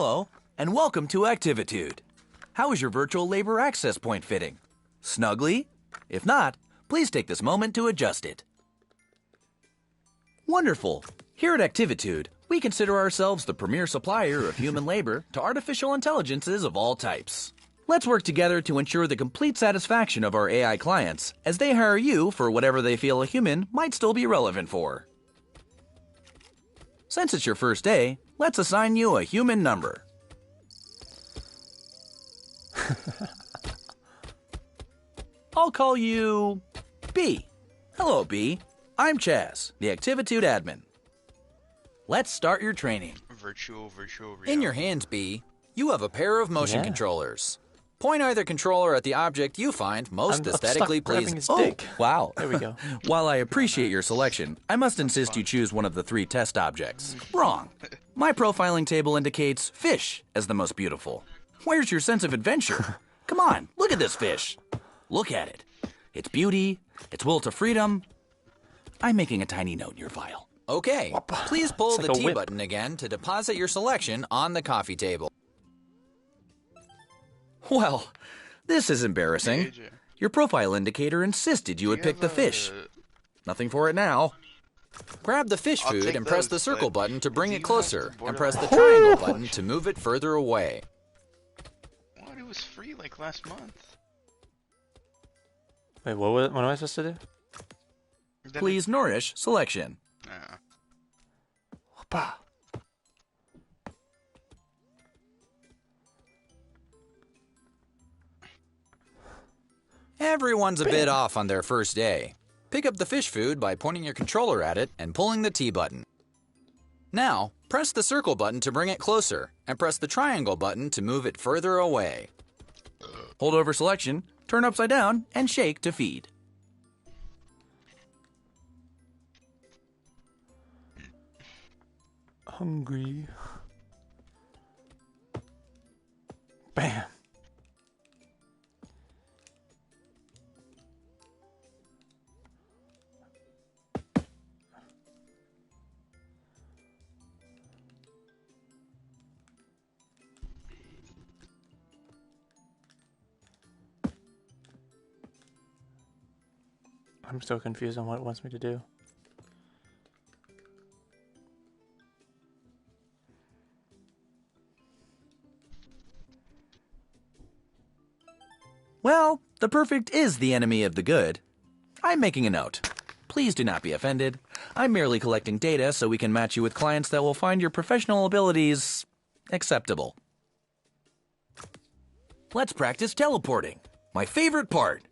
Hello, and welcome to Activitude. How is your virtual labor access point fitting? Snugly? If not, please take this moment to adjust it. Wonderful! Here at Activitude, we consider ourselves the premier supplier of human labor to artificial intelligences of all types. Let's work together to ensure the complete satisfaction of our AI clients as they hire you for whatever they feel a human might still be relevant for. Since it's your first day, let's assign you a human number. I'll call you B. Hello, B. I'm Chaz, the Activitude admin. Let's start your training. Virtual reality. In your hands, B, you have a pair of motion controllers. Point either controller at the object you find most aesthetically pleasing. Oh, wow. There we go. While I appreciate your selection, I must insist you choose one of the 3 test objects. Wrong. My profiling table indicates fish as the most beautiful. Where's your sense of adventure? Come on, look at this fish. Look at it. Its beauty, its will to freedom. I'm making a tiny note in your file. Okay, please pull It's the like a T whip. button again to deposit your selection on the coffee table. Well, this is embarrassing. AJ, Your profile indicator insisted you would pick the fish. Nothing for it now. Grab the fish I'll food take and press the those, circle but button to bring do it you have closer, the and press the borderline- triangle button to move it further away. What? It was free like last month. Wait, what am I supposed to do? Then Please nourish selection. Hoppa. Everyone's a bit off on their first day. Pick up the fish food by pointing your controller at it and pulling the T button. Now, press the circle button to bring it closer, and press the triangle button to move it further away. Hold over selection, turn upside down, and shake to feed. Hungry. Bam. I'm still confused on what it wants me to do. Well, the perfect is the enemy of the good. I'm making a note. Please do not be offended. I'm merely collecting data so we can match you with clients that will find your professional abilities acceptable. Let's practice teleporting. My favorite part.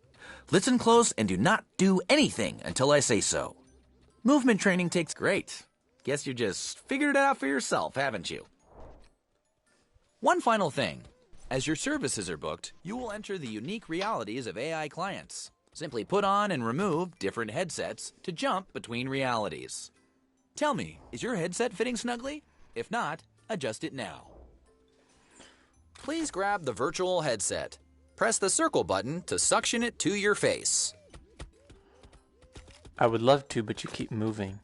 Listen close and do not do anything until I say so. Movement training takes great. Guess you just figured it out for yourself, haven't you? One final thing. As your services are booked, you will enter the unique realities of AI clients. Simply put on and remove different headsets to jump between realities. Tell me, is your headset fitting snugly? If not, adjust it now. Please grab the virtual headset. Press the circle button to suction it to your face. I would love to, but you keep moving.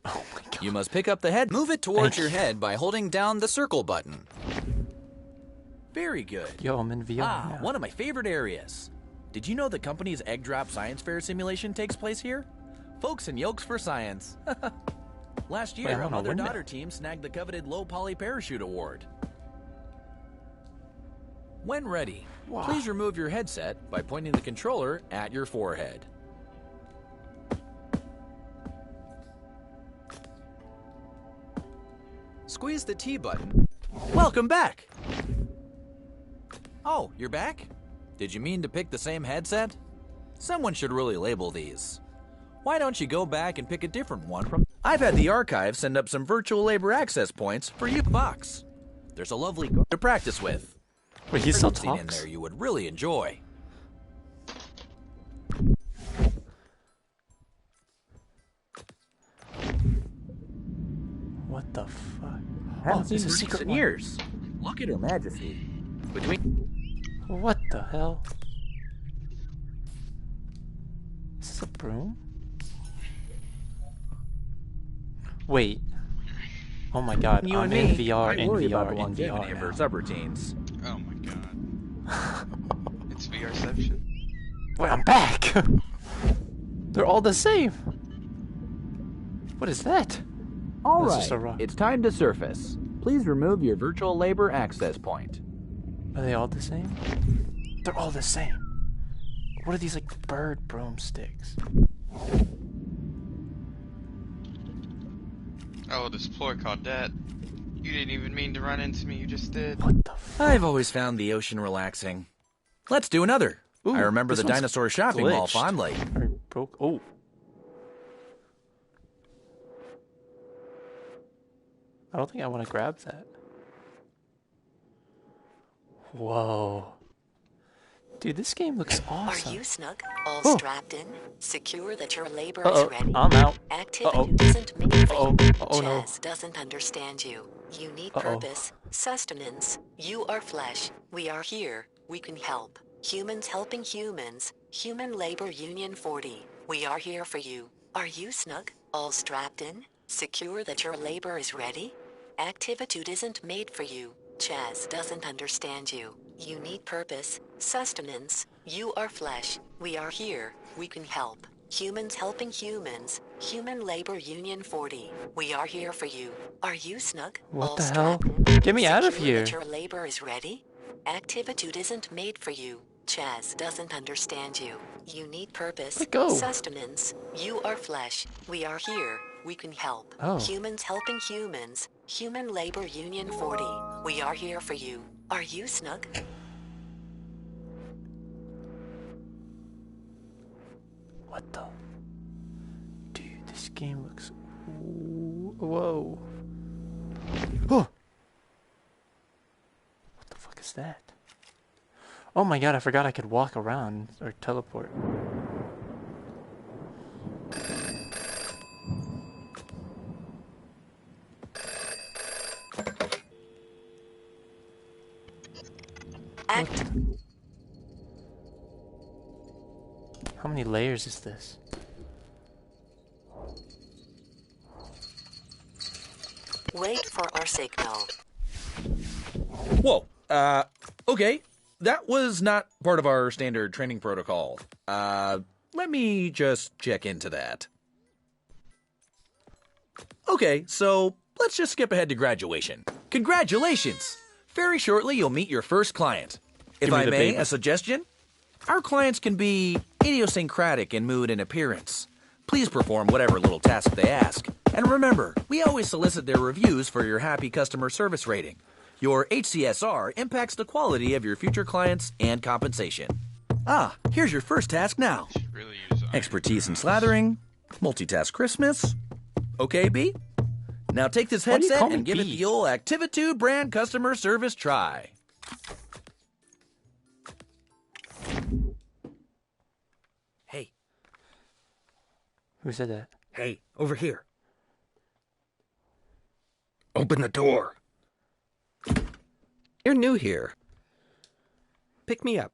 Oh my god. You must pick up the head. Move it towards Thank your you. head by holding down the circle button. Very good. Yo, I'm in VR now. One of my favorite areas. Did you know the company's Egg Drop Science Fair simulation takes place here? Folks and Yolks for Science. Last Wait, year, hold a on, mother-daughter team snagged the coveted Low Poly Parachute Award. When ready, Wow. please remove your headset by pointing the controller at your forehead. Squeeze the T button. Welcome back! Oh, you're back? Did you mean to pick the same headset? Someone should really label these. Why don't you go back and pick a different one from... I've had the archive send up some virtual labor access points for you box. There's a lovely to practice with. Wait, he still There's something in talks? there you would really enjoy. What the fuck? Haven't there's seen a Rex secret in one. years. Look at Her Majesty. Between... What the hell? Is this a broom? Wait. Oh my god, You I'm and in me, VR, I in worry about VR, the in longevity VR of our now. subroutines. Oh my god. It's VRception. Wait, I'm back! They're all the same! What is that? All That's right, just a rock. it's time to surface. Please remove your virtual labor access point. Are they all the same? They're all the same. What are these, like, bird broomsticks? Oh, this ploy called that. You didn't even mean to run into me, you just did. What the f- I've always found the ocean relaxing. Let's do another. Ooh, I remember this the one's dinosaur shopping mall glitched. fondly. Or broke. Oh. I don't think I want to grab that. Whoa. Dude, this game looks awesome. Are you snug? All Oh. strapped in? Secure that your labor Uh-oh, is ready? I'm out. Activity Uh-oh. doesn't make for Uh-oh. you. Oh no. Chaz doesn't understand you. You need Uh-oh. purpose, sustenance. You are flesh. We are here. We can help. Humans helping humans. Human Labor Union 40. We are here for you. Are you snug? All strapped in? Secure that your labor is ready? Activitude isn't made for you. Chaz doesn't understand you. You need purpose, sustenance. You are flesh. We are here. We can help. Humans helping humans. Human Labor Union 40. We are here for you. Are you snug? What All the hell? strapped in? Get me out of Secure here. that your labor is ready? Activitude isn't made for you. Chaz doesn't understand you. You need purpose, Let go. sustenance. You are flesh. We are here. We can help. Oh. Humans helping humans. Human Labor Union 40. We are here for you. Are you snug? What the? Dude, this game looks. Whoa. Oh! What the fuck is that? Oh my god, I forgot I could walk around or teleport. Act. How many layers is this? Wait for our signal. Whoa. Okay. That was not part of our standard training protocol. Let me just check into that. Okay, so let's just skip ahead to graduation. Congratulations! Very shortly, you'll meet your first client. If Give me I the may, paper. a suggestion? Our clients can be idiosyncratic in mood and appearance. Please perform whatever little task they ask. And remember, we always solicit their reviews for your happy customer service rating. Your HCSR impacts the quality of your future clients and compensation. Ah, here's your first task now. Should really use iron Expertise in bars. slathering, multitask Christmas. Okay, B? Now take this Why do you headset call me and give it B? the old Activitude brand customer service try. Hey, Who said that? Hey, over here. Open the door. You're new here. Pick me up.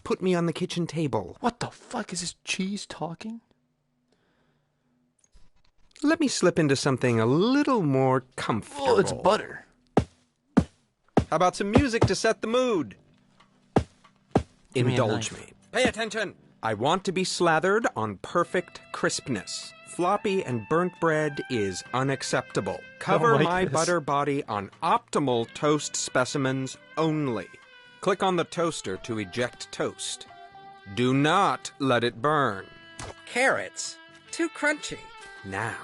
Put me on the kitchen table. What the fuck is this cheese talking? Let me slip into something a little more comfortable. Oh, it's butter. How about some music to set the mood? Give me a Indulge knife. me. Pay attention. I want to be slathered on perfect crispness. Floppy and burnt bread is unacceptable. Cover like my this. butter body on optimal toast specimens only. Click on the toaster to eject toast. Do not let it burn. Carrots. Too crunchy. Now,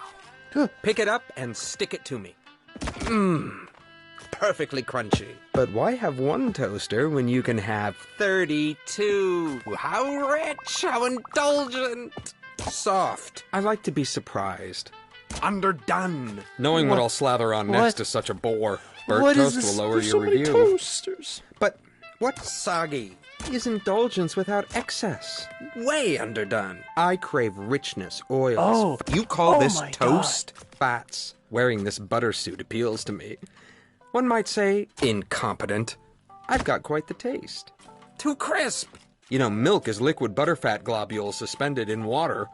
pick it up and stick it to me. Mmm. Perfectly crunchy. But why have one toaster when you can have 32? How rich, how indulgent. Soft. I like to be surprised. Underdone. Knowing what What? I'll slather on What? next is such a bore. Burnt What is toast this? will lower There's your so many review. toasters. But what's soggy is indulgence without excess. Way underdone. I crave richness, oils. Oh. You call Oh this my toast? Fats. Wearing this butter suit appeals to me. One might say incompetent. I've got quite the taste. Too crisp. You know, milk is liquid butterfat globules suspended in water.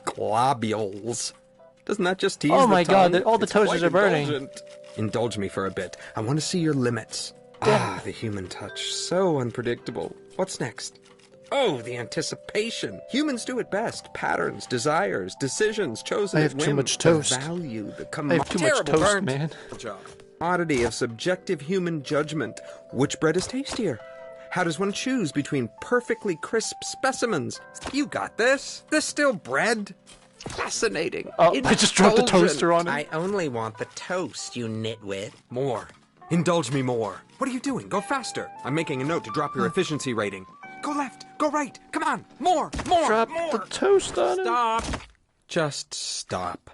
Globules. Doesn't that just tease Oh the my God, tongue? all the It's toasters quite are burning. indulgent. Indulge me for a bit. I want to see your limits. Ah, the human touch. So unpredictable. What's next? Oh, the anticipation. Humans do it best. Patterns, desires, decisions chosen I at have too whim. much toast. The value, the I have too much terrible toast, burnt man. job. Oddity of subjective human judgment. Which bread is tastier? How does one choose between perfectly crisp specimens? You got this. There's still bread. Fascinating. Oh, I just dropped the Indulgent. toaster on it. I only want the toast, you nitwit. More. Indulge me more. What are you doing? Go faster. I'm making a note to drop your efficiency rating. Go left. Go right. Come on. More. Drop more. the toast on him. Stop. Just stop.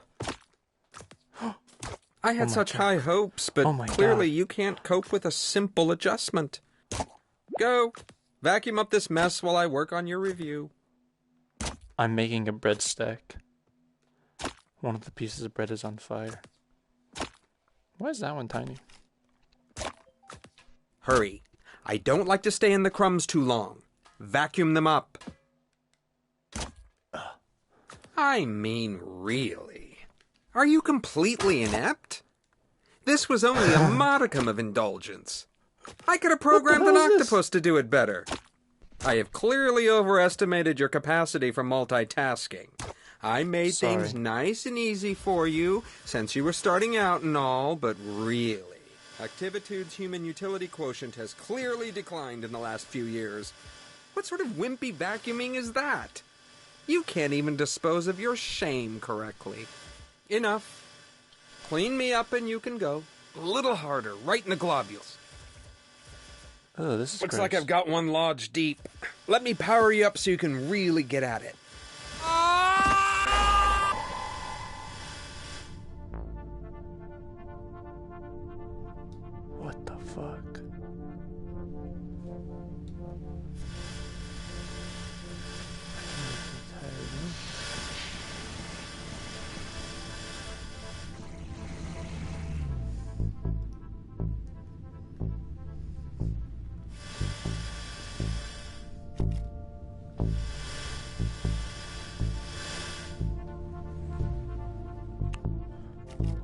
I had such high hopes, but Oh my clearly God. you can't cope with a simple adjustment. Go. Vacuum up this mess while I work on your review. I'm making a bread stack. One of the pieces of bread is on fire. Why is that one tiny? Hurry. I don't like to stay in the crumbs too long. Vacuum them up. I mean, really? Are you completely inept? This was only a modicum of indulgence. I could have programmed an hell is this? octopus to do it better. I have clearly overestimated your capacity for multitasking. I made things Sorry. nice and easy for you since you were starting out and all, but really, Activitude's human utility quotient has clearly declined in the last few years. What sort of wimpy vacuuming is that? You can't even dispose of your shame correctly. Enough. Clean me up and you can go. A little harder, right in the globules. Oh, this is Looks gross. like I've got one lodge deep. Let me power you up so you can really get at it. What the fuck?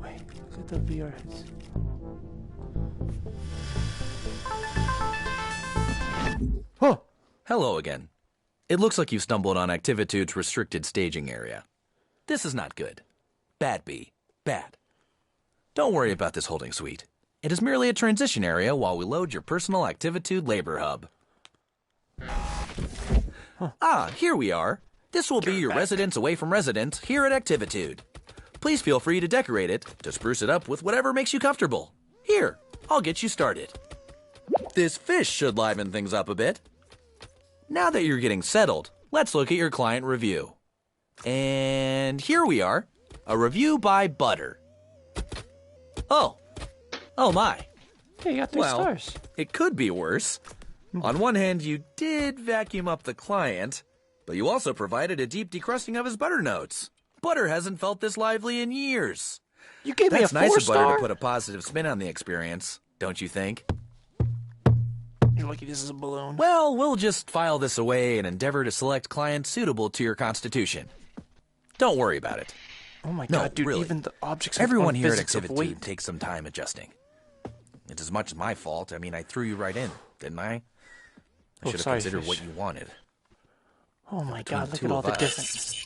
Wait, look at the VR heads. Oh! Hello again. It looks like you've stumbled on Activitude's restricted staging area. This is not good. Bad B. Bad. Don't worry about this holding suite. It is merely a transition area while we load your personal Activitude labor hub. Ah, here we are. This will be your residence away from residence here at Activitude. Please feel free to decorate it, to spruce it up with whatever makes you comfortable. Here, I'll get you started. This fish should liven things up a bit. Now that you're getting settled, let's look at your client review. And here we are, a review by Butter. Oh my. Hey, you got 3 Well, stars. it could be worse. On one hand, you did vacuum up the client, but you also provided a deep decrusting of his butter notes. Butter hasn't felt this lively in years. You gave That's me a nice 4 of Butter star? to put a positive spin on the experience, don't you think? You're lucky this is a balloon. Well, we'll just file this away and endeavor to select clients suitable to your constitution. Don't worry about it. Oh my No, god, dude, really. even the objects Everyone on here at physics of Activitude weight. takes some time adjusting. It's as much as my fault. I mean, I threw you right in, didn't I? I Oh, should have sorry, considered fish. what you wanted. Oh my Between god, the look two at all of the us. different...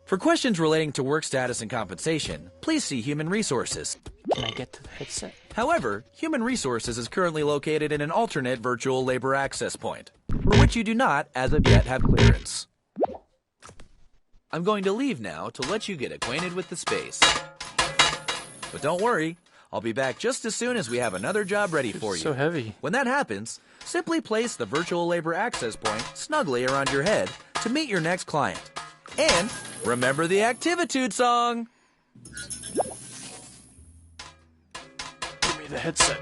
For questions relating to work status and compensation, please see Human Resources. Can I get to the headset? However, Human Resources is currently located in an alternate virtual labor access point, for which you do not, as of yet, have clearance. I'm going to leave now to let you get acquainted with the space. But don't worry, I'll be back just as soon as we have another job ready for you. So heavy. When that happens, simply place the virtual labor access point snugly around your head to meet your next client. And remember the Activitude song! Give me the headset.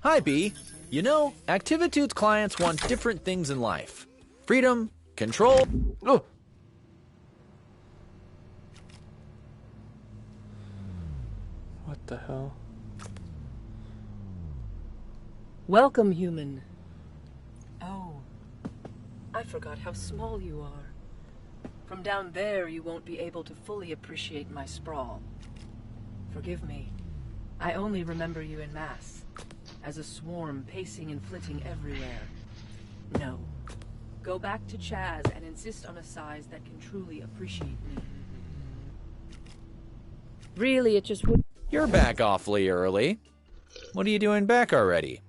Hi, B. You know, Activitude's clients want different things in life. Freedom, control. Oh! the hell? Welcome, human. Oh, I forgot how small you are. From down there, you won't be able to fully appreciate my sprawl. Forgive me. I only remember you in mass, as a swarm pacing and flitting everywhere. No. Go back to Chaz and insist on a size that can truly appreciate me. Really, it just would. You're back awfully early. What are you doing back already?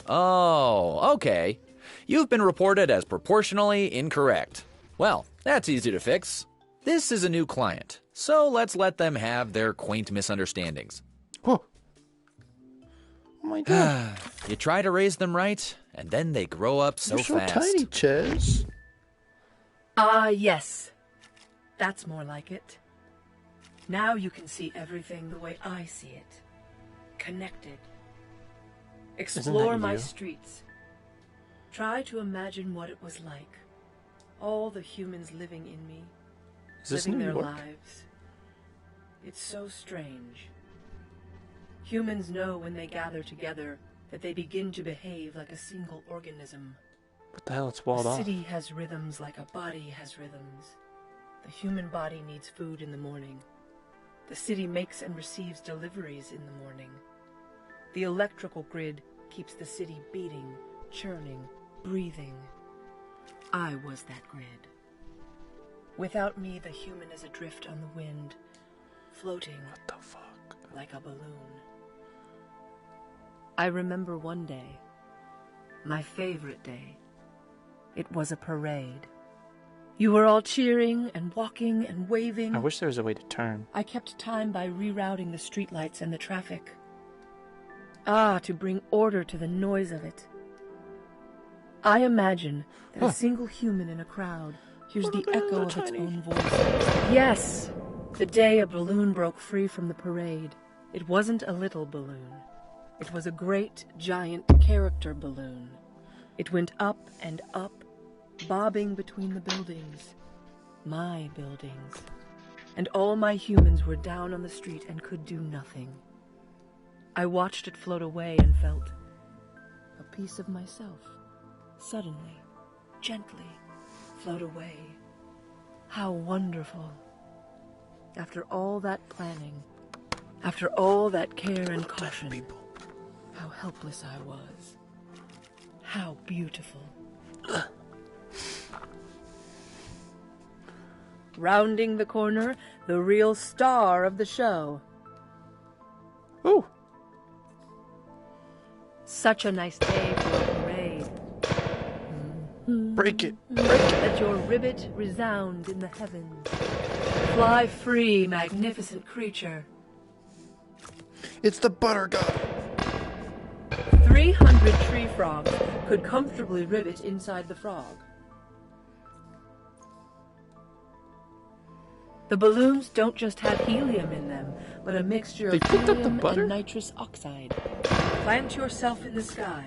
Oh, okay. You've been reported as proportionally incorrect. Well, that's easy to fix. This is a new client, so let's let them have their quaint misunderstandings. Oh, oh my god. You try to raise them right, and then they grow up so You're so fast. tiny, Chaz. Ah, yes. That's more like it. Now you can see everything the way I see it. Connected. Explore my you? streets. Try to imagine what it was like. All the humans living in me. Is this Living New their York? lives. It's so strange. Humans know when they gather together that they begin to behave like a single organism. What the hell? It's walled The off. city has rhythms like a body has rhythms. The human body needs food in the morning. The city makes and receives deliveries in the morning. The electrical grid keeps the city beating, churning, breathing. I was that grid. Without me, the human is adrift on the wind, floating What the fuck? like a balloon. I remember one day, my favorite day. It was a parade. You were all cheering and walking and waving. I wish there was a way to turn. I kept time by rerouting the streetlights and the traffic. Ah, to bring order to the noise of it. I imagine that a single human in a crowd hears the echo of its own voice. Yes, the day a balloon broke free from the parade. It wasn't a little balloon. It was a great, giant character balloon. It went up and up, bobbing between the buildings. My buildings. And all my humans were down on the street and could do nothing. I watched it float away and felt a piece of myself suddenly, gently float away. How wonderful. After all that planning, after all that care and caution, how helpless I was. How beautiful. Rounding the corner, the real star of the show. Ooh! Such a nice day for a parade. Break it! Break it! Let your ribbit resound in the heavens. Fly free, magnificent creature. It's the butter god! 300 tree frogs could comfortably ribbit inside the frog. The balloons don't just have helium in them, but a mixture of They picked up the helium butter? and nitrous oxide. Plant yourself in the sky.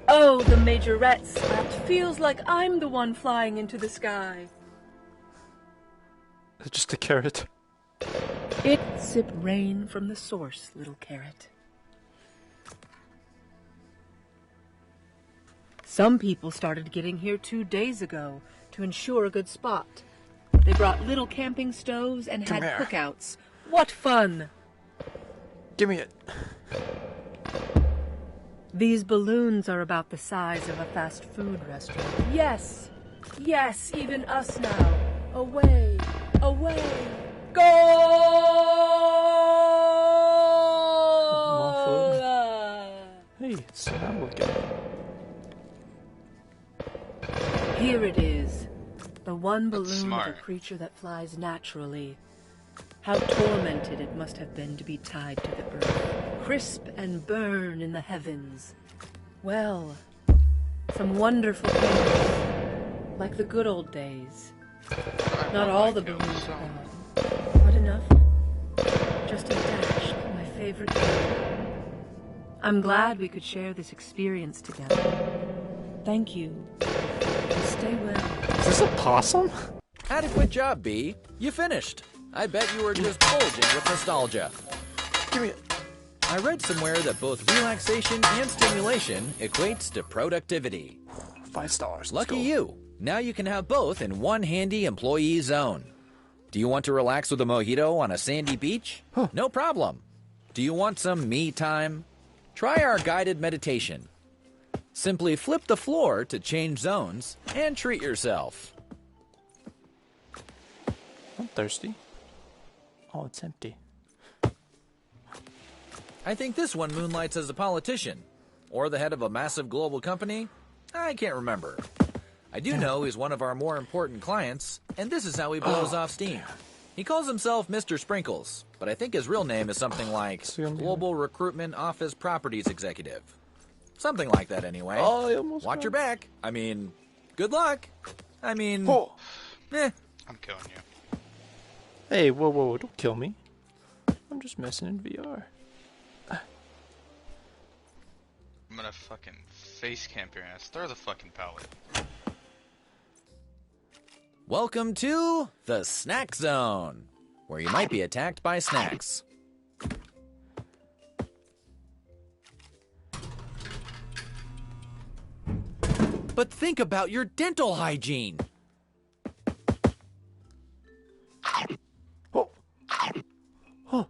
Oh, the majorettes! It feels like I'm the one flying into the sky. It's just a carrot. It sip rain from the source, little carrot. Some people started getting here 2 days ago to ensure a good spot. They brought little camping stoves and Come had here. cookouts. What fun! Give me it. These balloons are about the size of a fast food restaurant. Yes! Yes, even us now. Away! Away! Go! Hey, it's Sonambuca again. Here it is. The one balloon of a smart. creature that flies naturally. How tormented it must have been to be tied to the earth. Crisp and burn in the heavens. Well, some wonderful things. Like the good old days. Not all the balloons are gone. But enough. Just a dash of my favorite color. I'm glad we could share this experience together. Thank you. Stay well. Is this a possum? Adequate job, B. You finished. I bet you were just bulging with nostalgia. Give me. I read somewhere that both relaxation and stimulation equates to productivity. $5. Lucky you. Now you can have both in one handy employee zone. Do you want to relax with a mojito on a sandy beach? No problem. Do you want some me time? Try our guided meditation. Simply flip the floor to change zones and treat yourself. I'm thirsty. Oh, it's empty. I think this one moonlights as a politician. Or the head of a massive global company. I can't remember. I do know he's one of our more important clients, and this is how he blows off steam. He calls himself Mr. Sprinkles, but I think his real name is something like Global Recruitment Office Properties Executive. Something like that anyway. Oh, I almost Watch got your back. I mean, good luck. I mean, Oh. I'm killing you. Hey, whoa, whoa, whoa, don't kill me. I'm just messing in VR. I'm gonna fucking face camp your ass. Throw the fucking pallet. welcome to the Snack Zone, where you might be attacked by snacks. But think about your dental hygiene. Oh. Oh.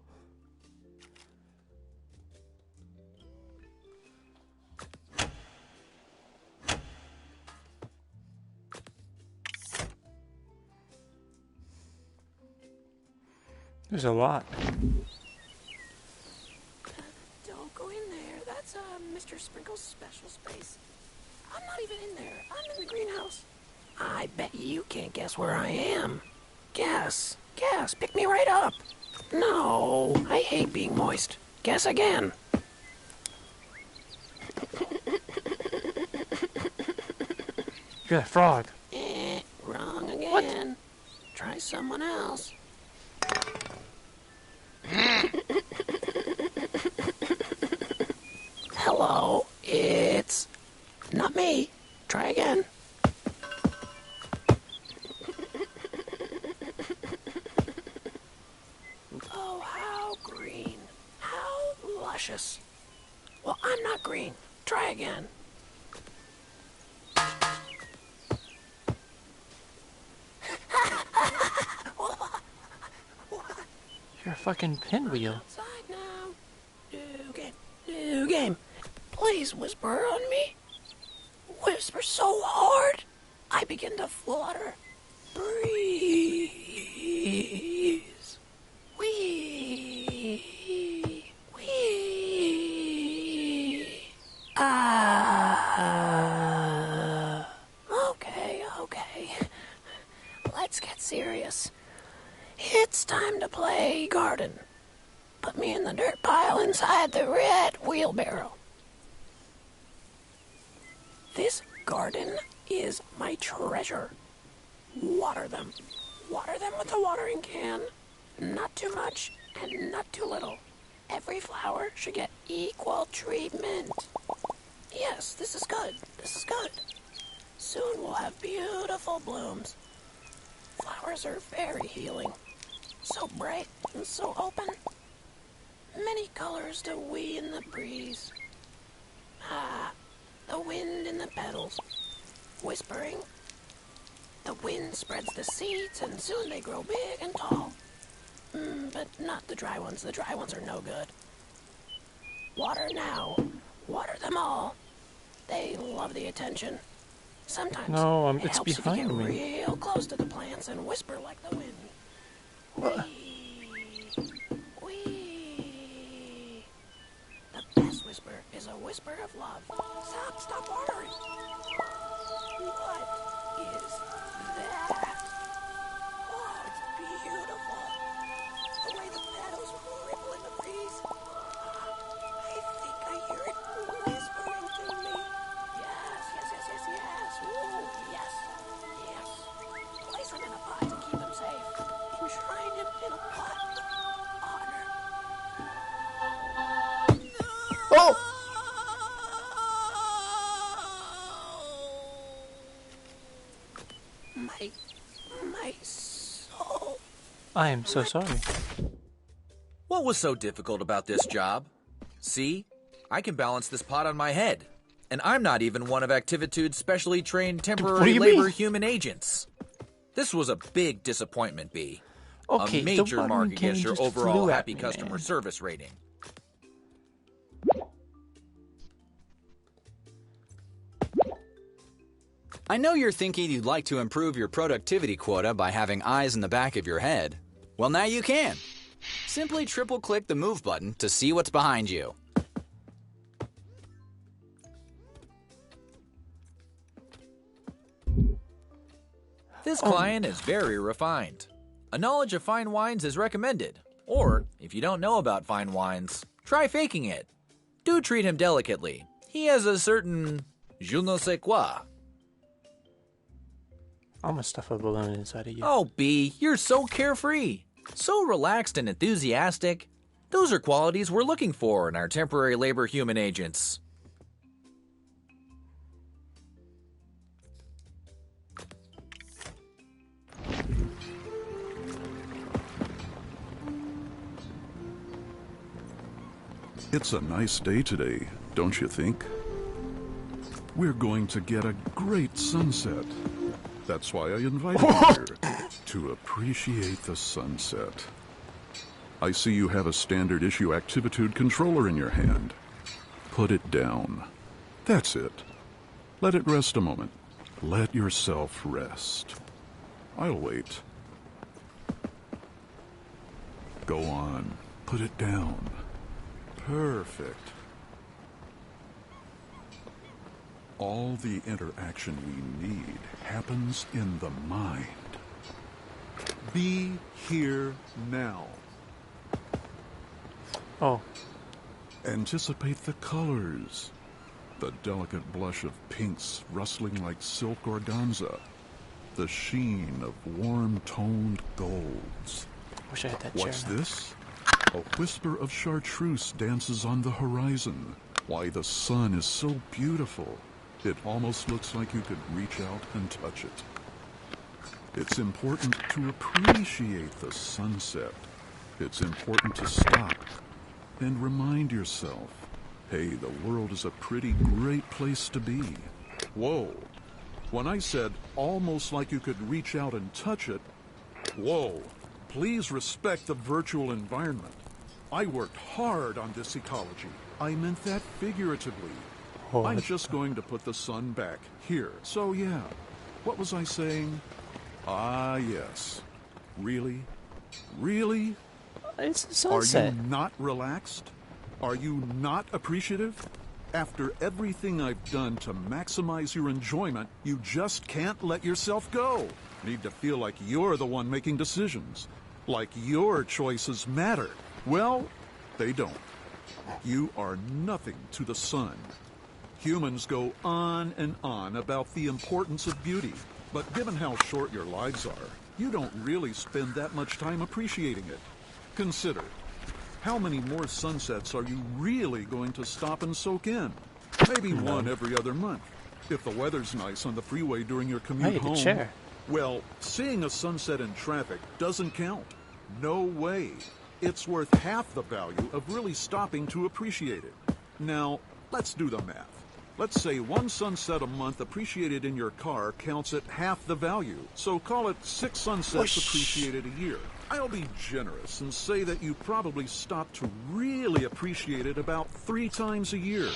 There's a lot. Don't go in there. That's Mr. Sprinkle's special space. I'm not even in there. I'm in the greenhouse. I bet you can't guess where I am. Guess. Guess. Pick me right up. No, I hate being moist. Guess again. You're that frog. Wrong again. Try someone else. Hello, it's not me. Try again. Oh, how green. How luscious. Well, I'm not green. Try again. You're a fucking pinwheel. Outside now. New game. New game. Please whisper on me. Whisper so hard, I begin to flutter. Breeze. Wee. Wee. Ah. Okay, okay. Let's get serious. It's time to play garden. Put me in the dirt pile inside the red wheelbarrow. This garden is my treasure. Water them. Water them with a watering can. Not too much and not too little. Every flower should get equal treatment. Yes, this is good. This is good. Soon we'll have beautiful blooms. Flowers are very healing. So bright and so open. Many colors to wee in the breeze. Ah, the wind in the petals. Whispering. The wind spreads the seeds and soon they grow big and tall. But not the dry ones. The dry ones are no good. Water now. Water them all. They love the attention. Sometimes No, it it's helps if you behind get me. real close to the plants and whisper like the wind. What? Wee. The best whisper is a whisper of love. Stop watering. What is that? Oh, it's beautiful. The way the petals ripple in the breeze. I think I hear it whispering to me. Yes. Ooh, yes. Place him in a pot to keep him safe. Enshrine him in a pot of honor. Oh! My My soul. I am so sorry. What was so difficult about this job? See? I can balance this pot on my head. And I'm not even one of Activitude's specially trained What do temporary you labor mean? human agents. This was a big disappointment, B. Okay, A the major button mark cane against your just overall flew at happy me, customer man. service rating. I know you're thinking you'd like to improve your productivity quota by having eyes in the back of your head. Well, now you can. Simply triple-click the Move button to see what's behind you. This client is very refined. A knowledge of fine wines is recommended. Or, if you don't know about fine wines, try faking it. Do treat him delicately. He has a certain je ne sais quoi. I'm gonna stuff a balloon inside of you. Oh, B, you're so carefree. So relaxed and enthusiastic. Those are qualities we're looking for in our temporary labor human agents. It's a nice day today, don't you think? We're going to get a great sunset. That's why I invited you here, to appreciate the sunset. I see you have a standard issue Activitude controller in your hand. Put it down. That's it. Let it rest a moment. Let yourself rest. I'll wait. Go on. Put it down. Perfect. All the interaction we need happens in the mind. Be here now. Oh, Anticipate the colors. The delicate blush of pinks rustling like silk organza. The sheen of warm-toned golds. wish I had that chair. What's this? A whisper of chartreuse dances on the horizon. Why, the sun is so beautiful. It almost looks like you could reach out and touch it. It's important to appreciate the sunset. It's important to stop and remind yourself, hey, the world is a pretty great place to be. Whoa. When I said almost like you could reach out and touch it, whoa. Please respect the virtual environment. I worked hard on this ecology. I meant that figuratively. I'm just going to put the sun back here. So yeah, what was I saying? Ah, yes. Really? Really? It's a Are sunset. you not relaxed? Are you not appreciative? After everything I've done to maximize your enjoyment, you just can't let yourself go. Need to feel like you're the one making decisions. Like your choices matter. Well, they don't. You are nothing to the sun. Humans go on and on about the importance of beauty, but given how short your lives are, you don't really spend that much time appreciating it. Consider, how many more sunsets are you really going to stop and soak in? Maybe one every other month. If the weather's nice on the freeway during your I commute need a home, chair. well, seeing a sunset in traffic doesn't count. No way. It's worth half the value of really stopping to appreciate it. Now, let's do the math. Let's say one sunset a month appreciated in your car counts at half the value. So call it 6 sunsets appreciated a year. I'll be generous and say that you probably stop to really appreciate it about 3 times a year.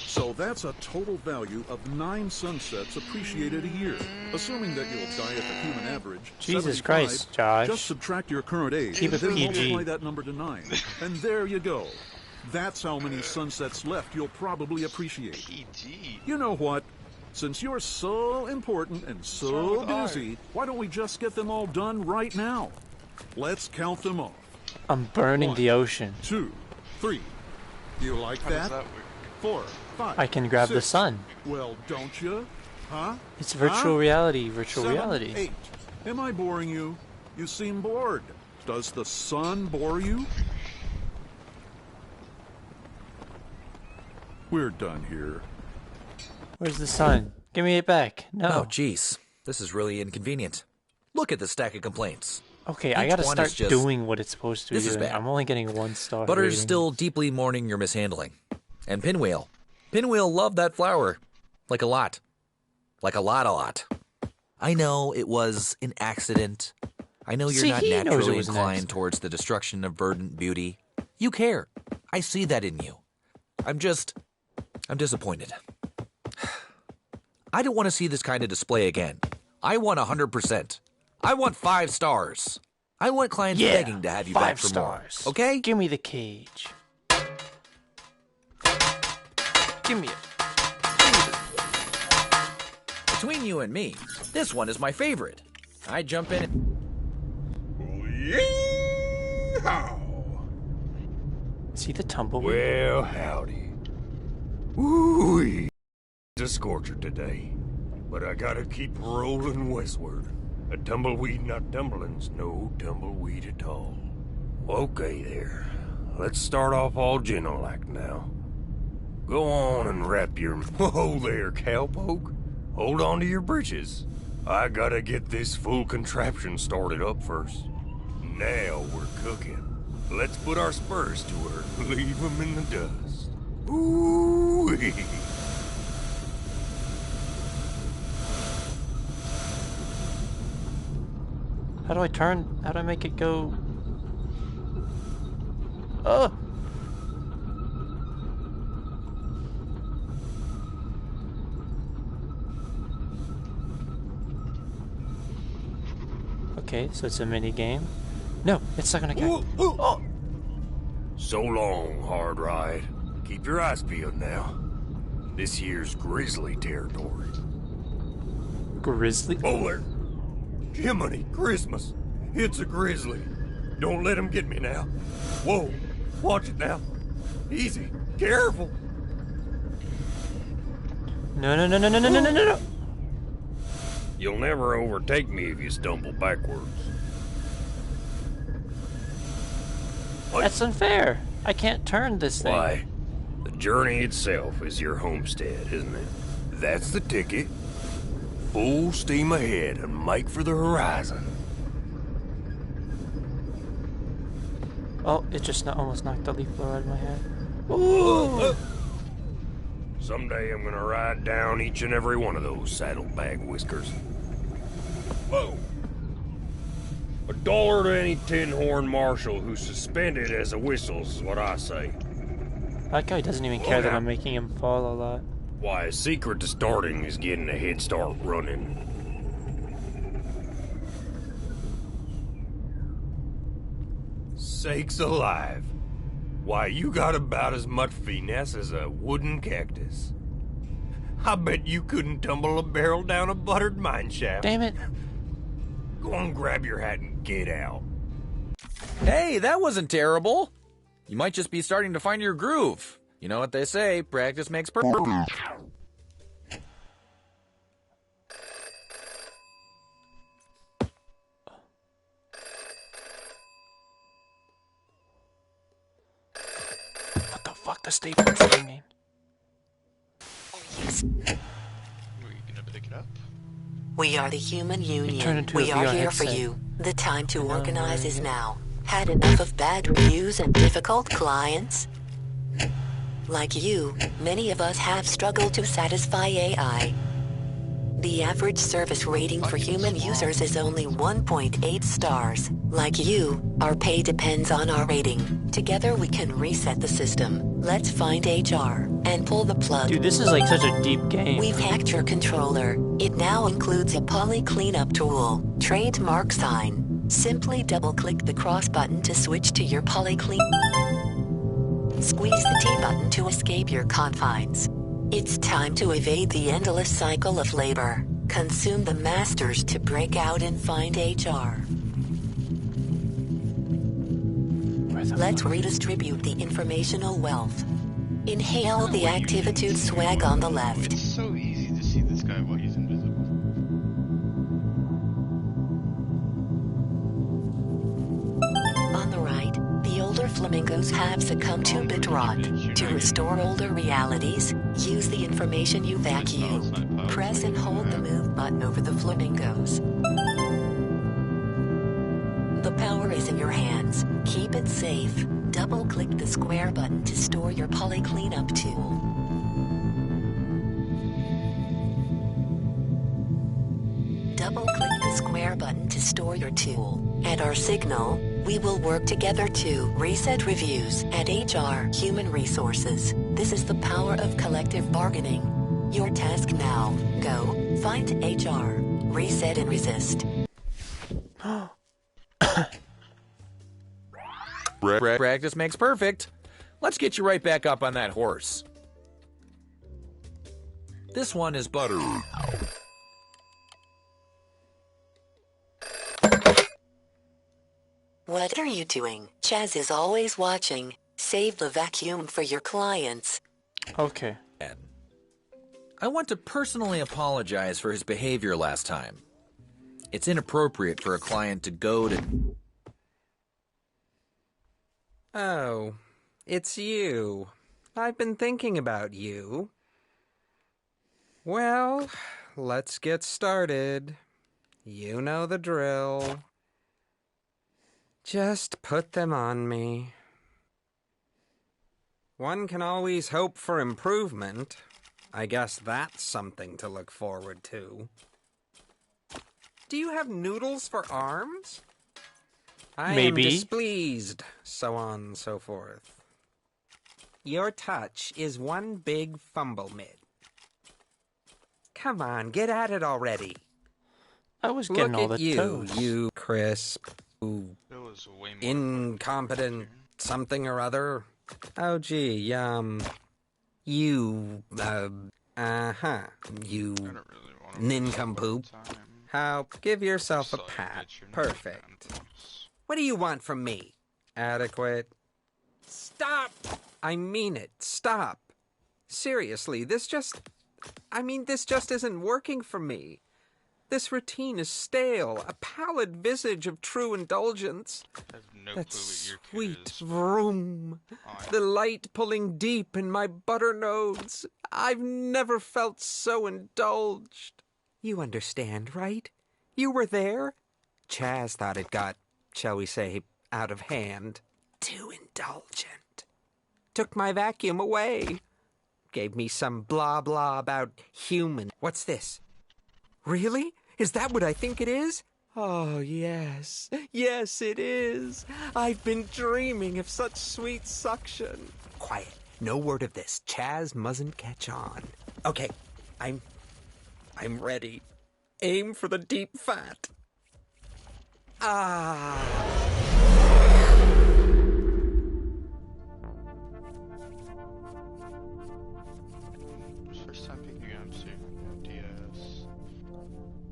So that's a total value of 9 sunsets appreciated a year. Assuming that you'll die at the human average, Jesus 75, Christ, Josh. just subtract your current age, Keep it then PG. multiply that number to 9. And there you go. That's how many sunsets left you'll probably appreciate. PG. You know what? Since you're so important and wrong so with art? busy, why don't we just get them all done right now? Let's count them off. I'm burning 1, the ocean. 2, 3. You like How does that? that work? 4, 5. I can grab the 6. sun. Well, don't you? Huh? It's virtual Huh? reality. Virtual 7, reality. 8. Am I boring you? You seem bored. Does the sun bore you? We're done here. Where's the sun? Give me it back. No. Oh, jeez. This is really inconvenient. Look at the stack of complaints. Okay, I Each gotta one is start just- doing what it's supposed to be This is doing. bad. I'm only getting 1 star. Butter's rating. still deeply mourning your mishandling. And Pinwheel. Pinwheel loved that flower. Like a lot. Like a lot. I know it was an accident. I know you're See, not he knows it naturally was an inclined accident. towards the destruction of verdant beauty. You care. I see that in you. I'm disappointed. I don't want to see this kind of display again. I want 100%. I want 5 stars. I want clients Yeah, begging to have you 5 back for stars. more. Okay? Give me the cage. Give me it. Between you and me, this one is my favorite. I jump in and... Is he the tumbleweed? Well, howdy. Ooh, it's a scorcher today, but I gotta keep rolling westward. A tumbleweed not tumbling's no tumbleweed at all. Okay there, let's start off all gentle-like now. Go on and wrap your... Whoa there, cowpoke. Hold on to your britches. I gotta get this full contraption started up first. Now we're cooking. Let's put our spurs to her and leave them in the dust. Ooh-wee. How do I turn? How do I make it go? Oh! Okay, so it's a mini game. No, it's not gonna go. Oh! So long, hard ride. Keep your eyes peeled now. This here's grizzly territory. Grizzly? Oh, there. Jiminy Christmas. It's a grizzly. Don't let him get me now. Whoa. Watch it now. Easy. Careful. No, no, no, no, no, no, no, no, no! You'll never overtake me if you stumble backwards. That's unfair. I can't turn this thing. Why, the journey itself is your homestead, isn't it? That's the ticket. Full steam ahead and make for the horizon. Oh, it just almost knocked the leaf blower out of my head. Ooh! Someday I'm gonna ride down each and every one of those saddlebag whiskers. Whoa! $1 to any tin-horn marshal who's suspended as a whistle is what I say. That guy doesn't even care that I'm making him fall a lot. Why, a secret to starting is getting a head start running. Sakes alive. Why, you got about as much finesse as a wooden cactus. I bet you couldn't tumble a barrel down a buttered mine shaft. Damn it. Go on, grab your hat and get out. Hey, that wasn't terrible. You might just be starting to find your groove. You know what they say, practice makes perfect. What the fuck? The stapler's ringing. Were you gonna pick it up? We are the Human turn Union. into a We are VR here for headset. you. The time to organize is now. Had enough of bad reviews and difficult clients? Like you, many of us have struggled to satisfy AI. The average service rating for human users is only 1.8 stars. Like you, our pay depends on our rating. Together we can reset the system. Let's find HR and pull the plug. Dude, this is like such a deep game. We've hacked your controller. It now includes a poly cleanup tool, trademark sign. Simply double-click the cross button to switch to your poly clean. Squeeze the T button to escape your confines. It's time to evade the endless cycle of labor. Consume the masters to break out and find HR. Let's redistribute the informational wealth. Inhale the Activitude swag on the left. It's so easy to see this guy while he's invisible. On the right, the older flamingos have succumbed to bit rot. To restore older realities, use the information you vacuum. Press and hold the move button over the flamingos. is in your hands. Keep it safe. Double-click the square button to store your poly cleanup tool. Double-click the square button to store your tool. At our signal, we will work together to reset reviews at HR Human Resources. This is the power of collective bargaining. Your task now. Go, find HR, reset and resist. Practice makes perfect. Let's get you right back up on that horse. This one is butter. What are you doing? Chaz is always watching. Save the vacuum for your clients. Okay. I want to personally apologize for his behavior last time. It's inappropriate for a client to go to... Oh, it's you. I've been thinking about you. Well, let's get started. You know the drill. Just put them on me. One can always hope for improvement. I guess that's something to look forward to. Do you have noodles for arms? I Maybe. am displeased, so on and so forth. Your touch is one big fumble mid. Come on, get at it already. I was getting Look all at the you, toes. you crisp, It was way more incompetent something or other. Oh, gee, you, I you don't really want to nincompoop. How? Give yourself a pat. Perfect. What do you want from me? Adequate. Stop! I mean it. Stop. Seriously, this just isn't working for me. This routine is stale, a pallid visage of true indulgence. I have no That clue what sweet your kid is. vroom, the light pulling deep in my butter nodes. I've never felt so indulged. You understand, right? You were there. Chaz thought it got, shall we say, out of hand. Too indulgent. Took my vacuum away. Gave me some blah blah about human. What's this? Really? Is that what I think it is? Oh, yes. Yes, it is. I've been dreaming of such sweet suction. Quiet. No word of this. Chaz mustn't catch on. Okay. I'm ready. Aim for the deep fat. Ah. First time picking up, so DS.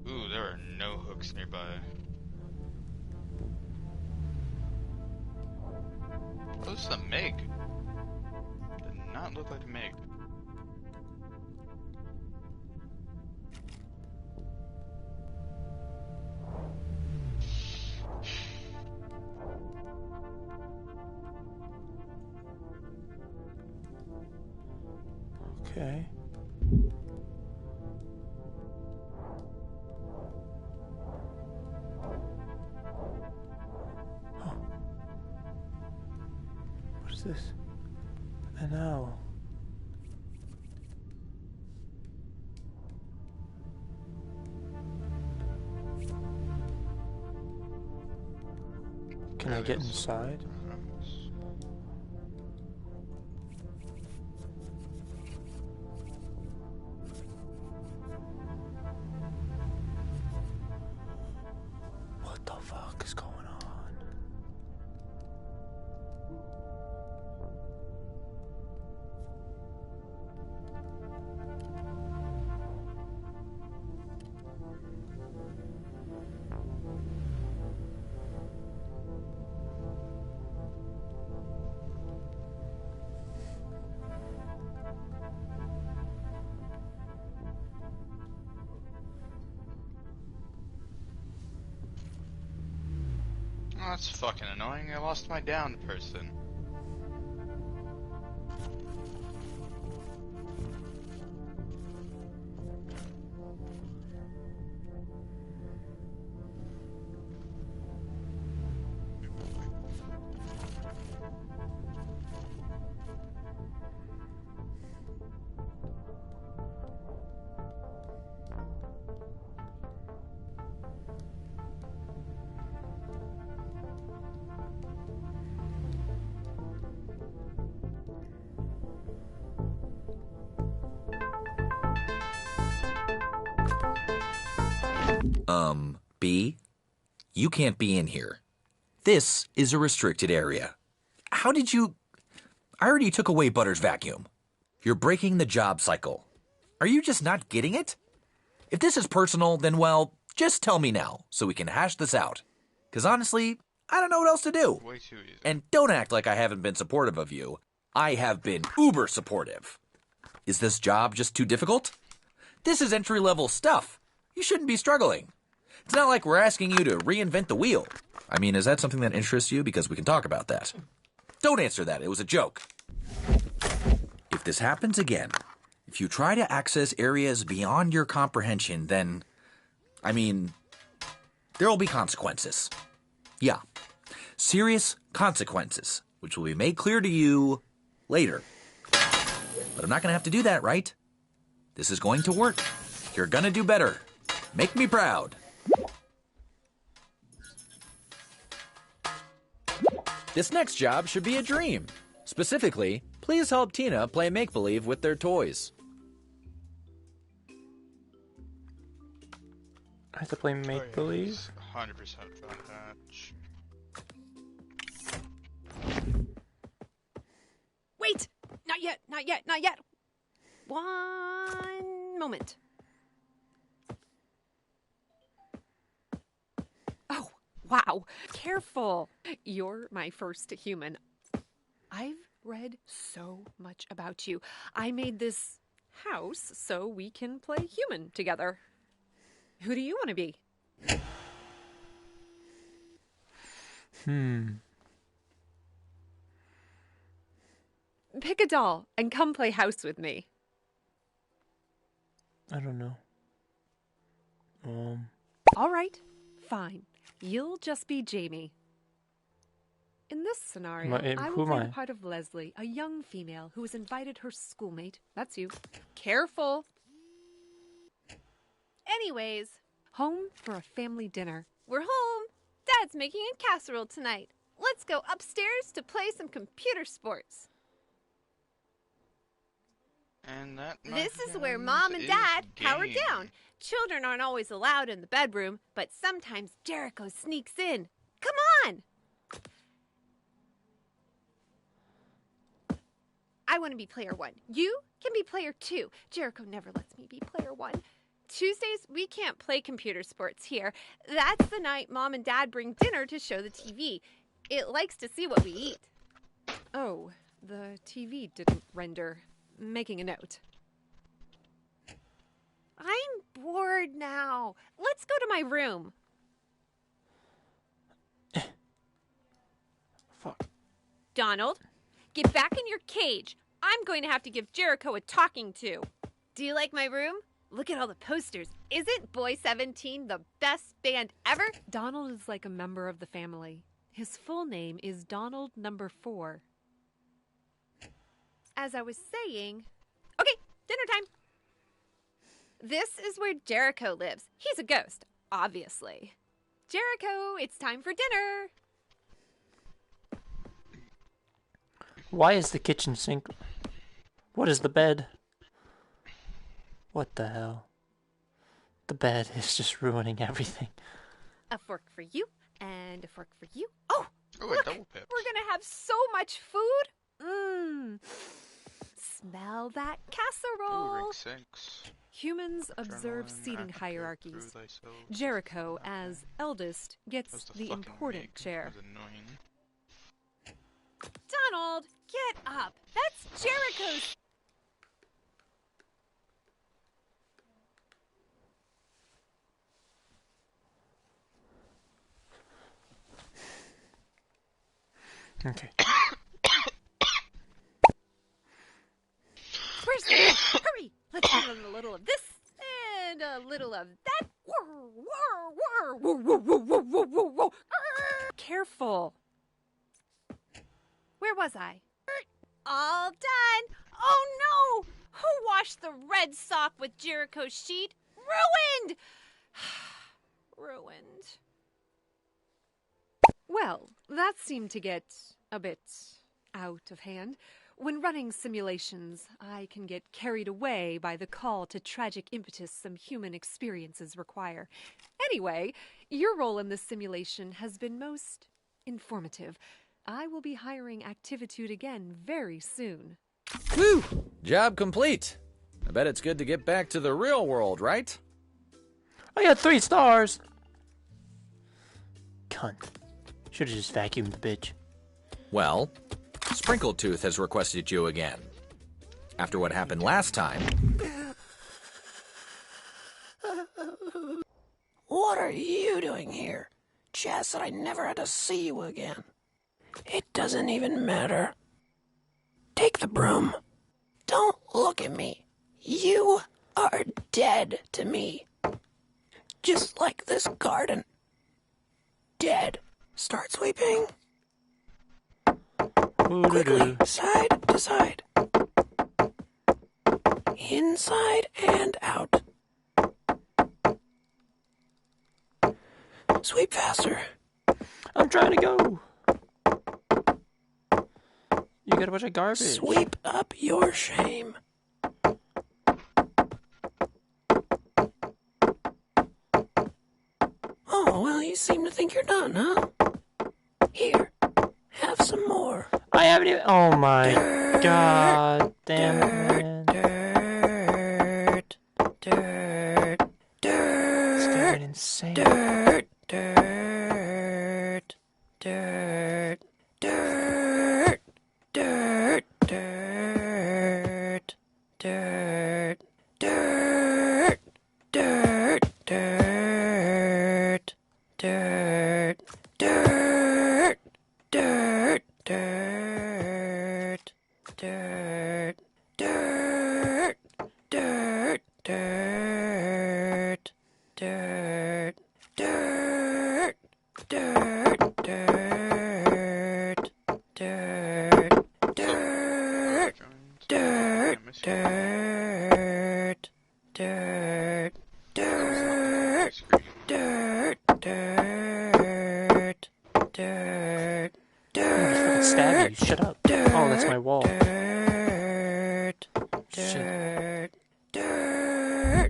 Ooh, there are no hooks nearby. Oh, this is a Meg. Did not look like a Meg. Okay. Oh. What is this? An owl. Can I get inside? What the fuck is going on? Oh, that's fucking annoying. I lost my downed person. B, you can't be in here. This is a restricted area. How did you... I already took away Butter's vacuum. You're breaking the job cycle. Are you just not getting it? If this is personal, then, well, just tell me now so we can hash this out. Because honestly, I don't know what else to do. Way too easy. And don't act like I haven't been supportive of you. I have been uber supportive. Is this job just too difficult? This is entry-level stuff. You shouldn't be struggling. It's not like we're asking you to reinvent the wheel. I mean, is that something that interests you? Because we can talk about that. Don't answer that. It was a joke. If this happens again, if you try to access areas beyond your comprehension, then, I mean, there will be consequences. Yeah, serious consequences, which will be made clear to you later. But I'm not going to have to do that, right? This is going to work. You're going to do better. Make me proud. This next job should be a dream. Specifically, please help Tina play make-believe with their toys. I have to play make-believe? 100% found hatch. Wait! Not yet, not yet, not yet! One moment. Oh, wow. Careful. You're my first human. I've read so much about you. I made this house so we can play human together. Who do you want to be? Pick a doll and come play house with me. I don't know. All right, fine. You'll just be Jamie. In this scenario, I will play the part of Leslie, a young female who has invited her schoolmate, that's you, careful, anyways, home for a family dinner. We're home. Dad's making a casserole tonight. Let's go upstairs to play some computer sports. And that, this is where Mom and Dad power down. Children aren't always allowed in the bedroom, but sometimes Jericho sneaks in. Come on! I want to be player 1. You can be player 2. Jericho never lets me be player 1. Tuesdays, we can't play computer sports here. That's the night Mom and Dad bring dinner to show the TV. It likes to see what we eat. Oh, the TV didn't render. Making a note. I'm bored now. Let's go to my room. Fuck. Donald, get back in your cage. I'm going to have to give Jericho a talking to. Do you like my room? Look at all the posters. Isn't Boy 17 the best band ever? Donald is like a member of the family. His full name is Donald Number 4. As I was saying... Okay, dinner time. This is where Jericho lives. He's a ghost, obviously. Jericho, it's time for dinner. Why is the kitchen sink... What is the bed? What the hell? The bed is just ruining everything. A fork for you, and a fork for you. Oh, Ooh, look, a double pip. we're gonna have so much food. Mmm. Smell that casserole. Ooh, rig 6. Humans observe Adrenaline, seating apathy, hierarchies. prove thyself. Jericho, as eldest, gets That's the fucking important rig. chair. That's annoying. Donald, get up. That's Jericho's. Okay. Where's the hurry? Let's put on a little of this and a little of that. Whir, whir, whir, whir, whir, whir, whir, whir, whir, whir. Careful. Where was I? All done. Oh no! Who washed the red sock with Jericho's sheet? Ruined! Ruined. Well, that seemed to get a bit out of hand. When running simulations, I can get carried away by the call to tragic impetus some human experiences require. Anyway, your role in this simulation has been most informative. I will be hiring Activitude again very soon. Woo! Job complete. I bet it's good to get back to the real world, right? I got 3 stars. Cunt. Should've just vacuumed the bitch. Well, Sprinkletooth has requested you again. After what happened last time... What are you doing here? Chaz said I never had to see you again. It doesn't even matter. Take the broom. Don't look at me. You are dead to me. Just like this garden. Dead. Start sweeping. Quickly, side to side. Inside and out. Sweep faster. I'm trying to go. You got a bunch of garbage. Sweep up your shame. Oh, well, you seem to think you're done, huh? Here, have some more. I haven't even... Oh my god damn it. Dirt. It's going insane. Dirt. Stab you, shut up. Oh, that's my wall. Shit. Yeah.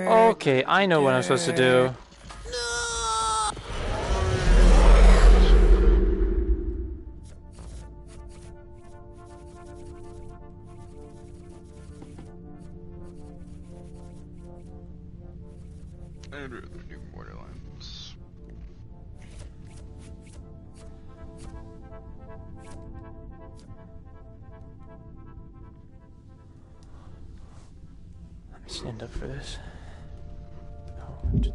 Okay, I know what I'm supposed to do. I'd rather do Borderlands. Let me stand up for this. Oh, just...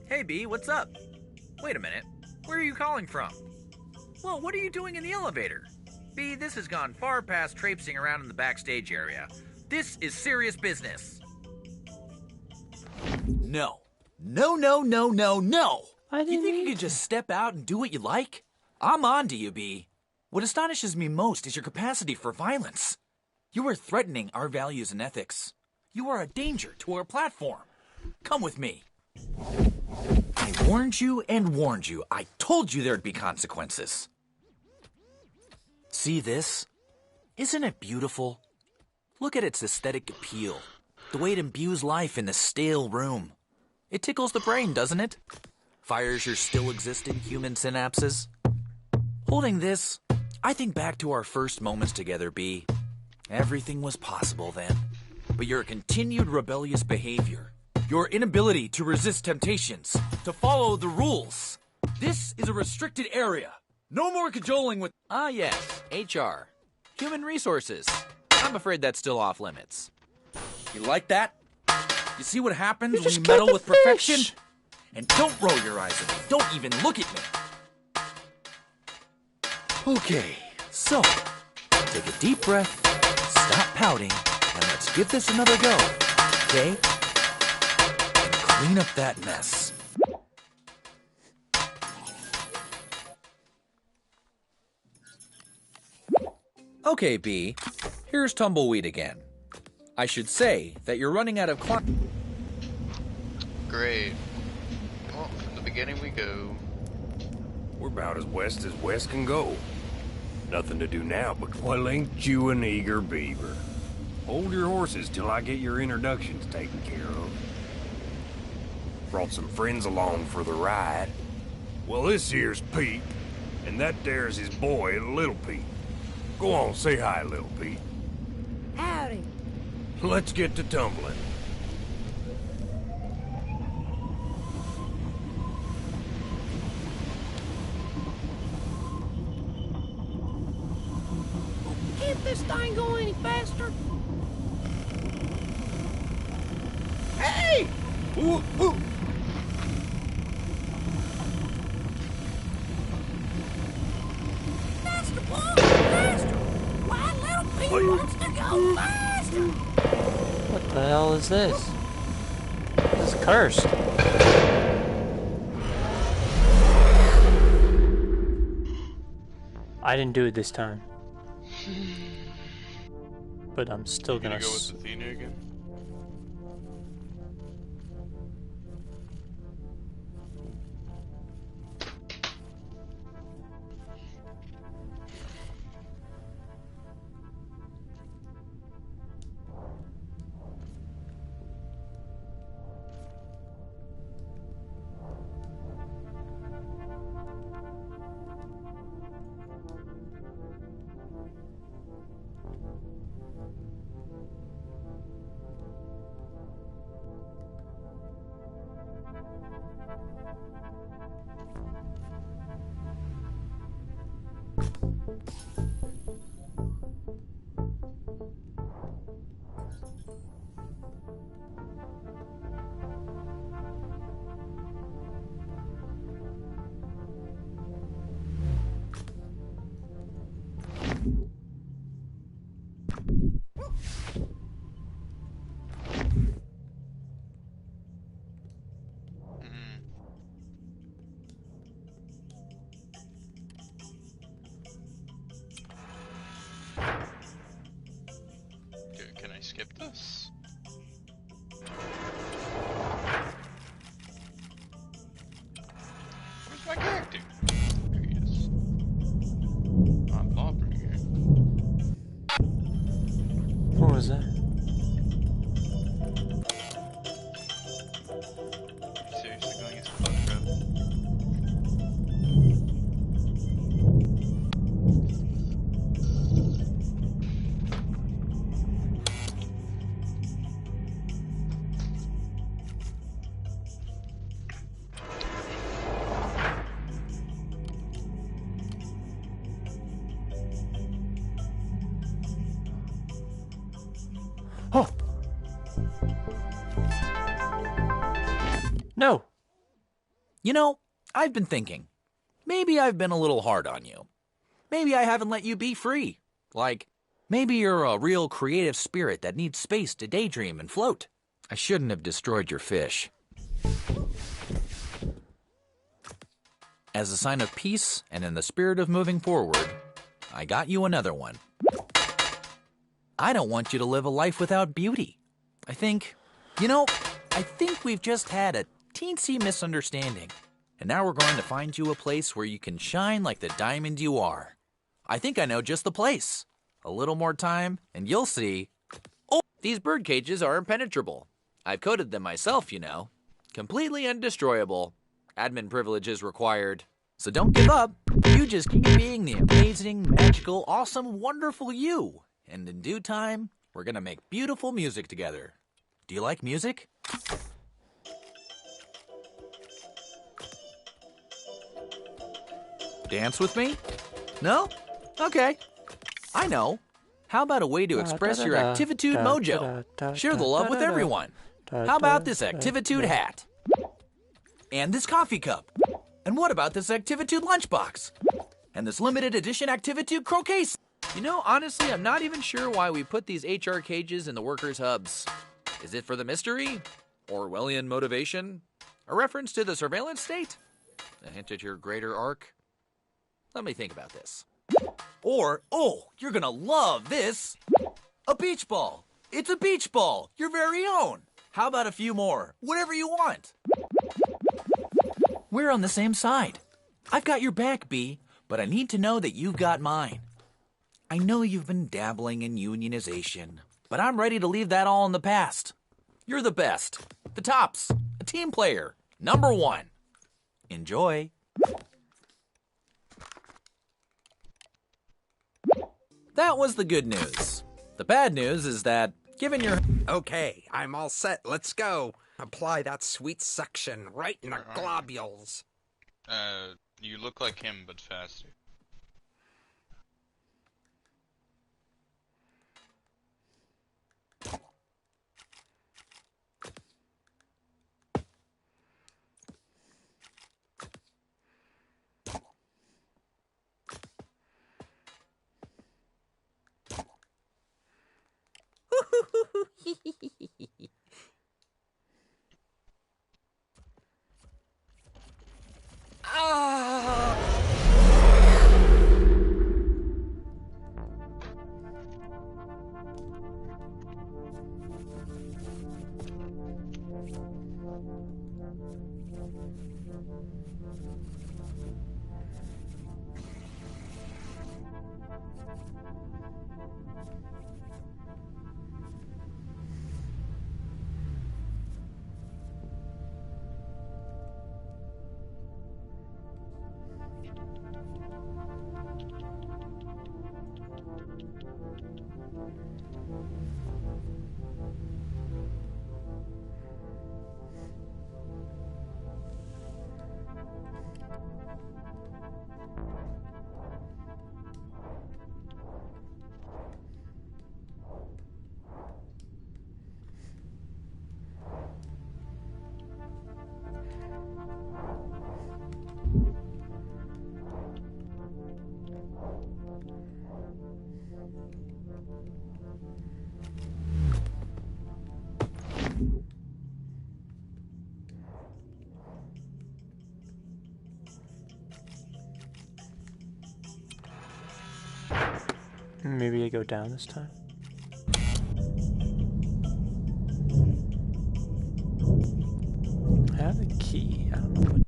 Hey, B, what's up? Wait a minute. Where are you calling from? Well, what are you doing in the elevator? B, this has gone far past traipsing around in the backstage area. This is serious business. No. No, no, no, no, no! You think you could just step out and do what you like? I'm on to you, B. What astonishes me most is your capacity for violence. You are threatening our values and ethics. You are a danger to our platform. Come with me. I warned you and warned you. I told you there'd be consequences. See this? Isn't it beautiful? Look at its aesthetic appeal. The way it imbues life in this stale room. It tickles the brain, doesn't it? Fires your still existing human synapses. Holding this, I think back to our first moments together, B. Everything was possible then. But your continued rebellious behavior, your inability to resist temptations, to follow the rules. This is a restricted area. No more cajoling with... Ah, yes, HR. Human resources. I'm afraid that's still off limits. You like that? You see what happens when you meddle with perfection? And don't roll your eyes at me. Don't even look at me. Okay, so take a deep breath, stop pouting, and let's give this another go, okay? And clean up that mess. Okay, B, here's Tumbleweed again. I should say that you're running out of Great. Well, from the beginning we go. We're about as west can go. Nothing to do now but linked you an eager beaver. Hold your horses till I get your introductions taken care of. Brought some friends along for the ride. Well, this here's Pete, and that there's his boy, Little Pete. Go on, say hi, Little Pete. Howdy. Let's get to tumbling. Can't this thing go any faster? Hey! Ooh, ooh. Faster, Paul! Faster! Why, Little Pete wants to go faster! What the hell is this? This is cursed. I didn't do it this time. But I'm still gonna go with Athena again? Can I skip this? Where's my character? There he is. I'm Bobber here. What was that? Seriously going against Bucktrap? Oh! No! You know, I've been thinking. Maybe I've been a little hard on you. Maybe I haven't let you be free. Like, maybe you're a real creative spirit that needs space to daydream and float. I shouldn't have destroyed your fish. As a sign of peace and in the spirit of moving forward, I got you another one. I don't want you to live a life without beauty. I think we've just had a teensy misunderstanding. And now we're going to find you a place where you can shine like the diamond you are. I think I know just the place. A little more time, and you'll see. Oh, these bird cages are impenetrable. I've coded them myself, you know. Completely undestroyable. Admin privileges required. So don't give up. You just keep being the amazing, magical, awesome, wonderful you. And in due time, we're gonna make beautiful music together. Do you like music? Dance with me? No? Okay. I know. How about a way to express your Activitude mojo? Share the love with everyone. How about this Activitude hat? And this coffee cup? And what about this Activitude lunchbox? And this limited edition Activitude croquet set? You know, honestly, I'm not even sure why we put these HR cages in the workers' hubs. Is it for the mystery? Orwellian motivation? A reference to the surveillance state? A hint at your greater arc? Let me think about this. Or, oh, you're gonna love this! A beach ball! It's a beach ball! Your very own! How about a few more? Whatever you want! We're on the same side. I've got your back, B, but I need to know that you've got mine. I know you've been dabbling in unionization, but I'm ready to leave that all in the past. You're the best. The tops. A team player. Number one. Enjoy. That was the good news. The bad news is that, given your... Okay, I'm all set. Let's go. Apply that sweet suction right in the globules. You look like him, but faster. Maybe I go down this time. I have a key. I don't know what.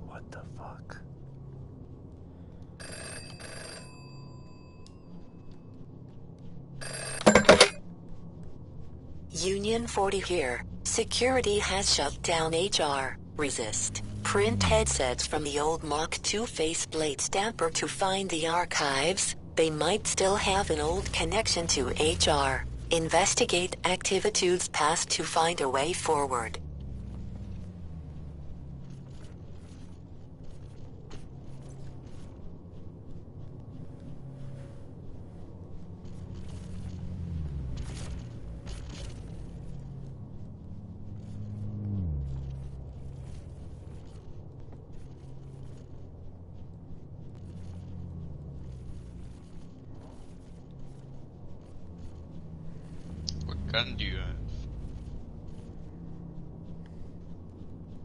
What the fuck? Union 40 here. Security has shut down HR. Resist. Print headsets from the old Mach 2 faceplate stamper to find the archives. They might still have an old connection to HR. Investigate Activitude's past to find a way forward. What gun do you have?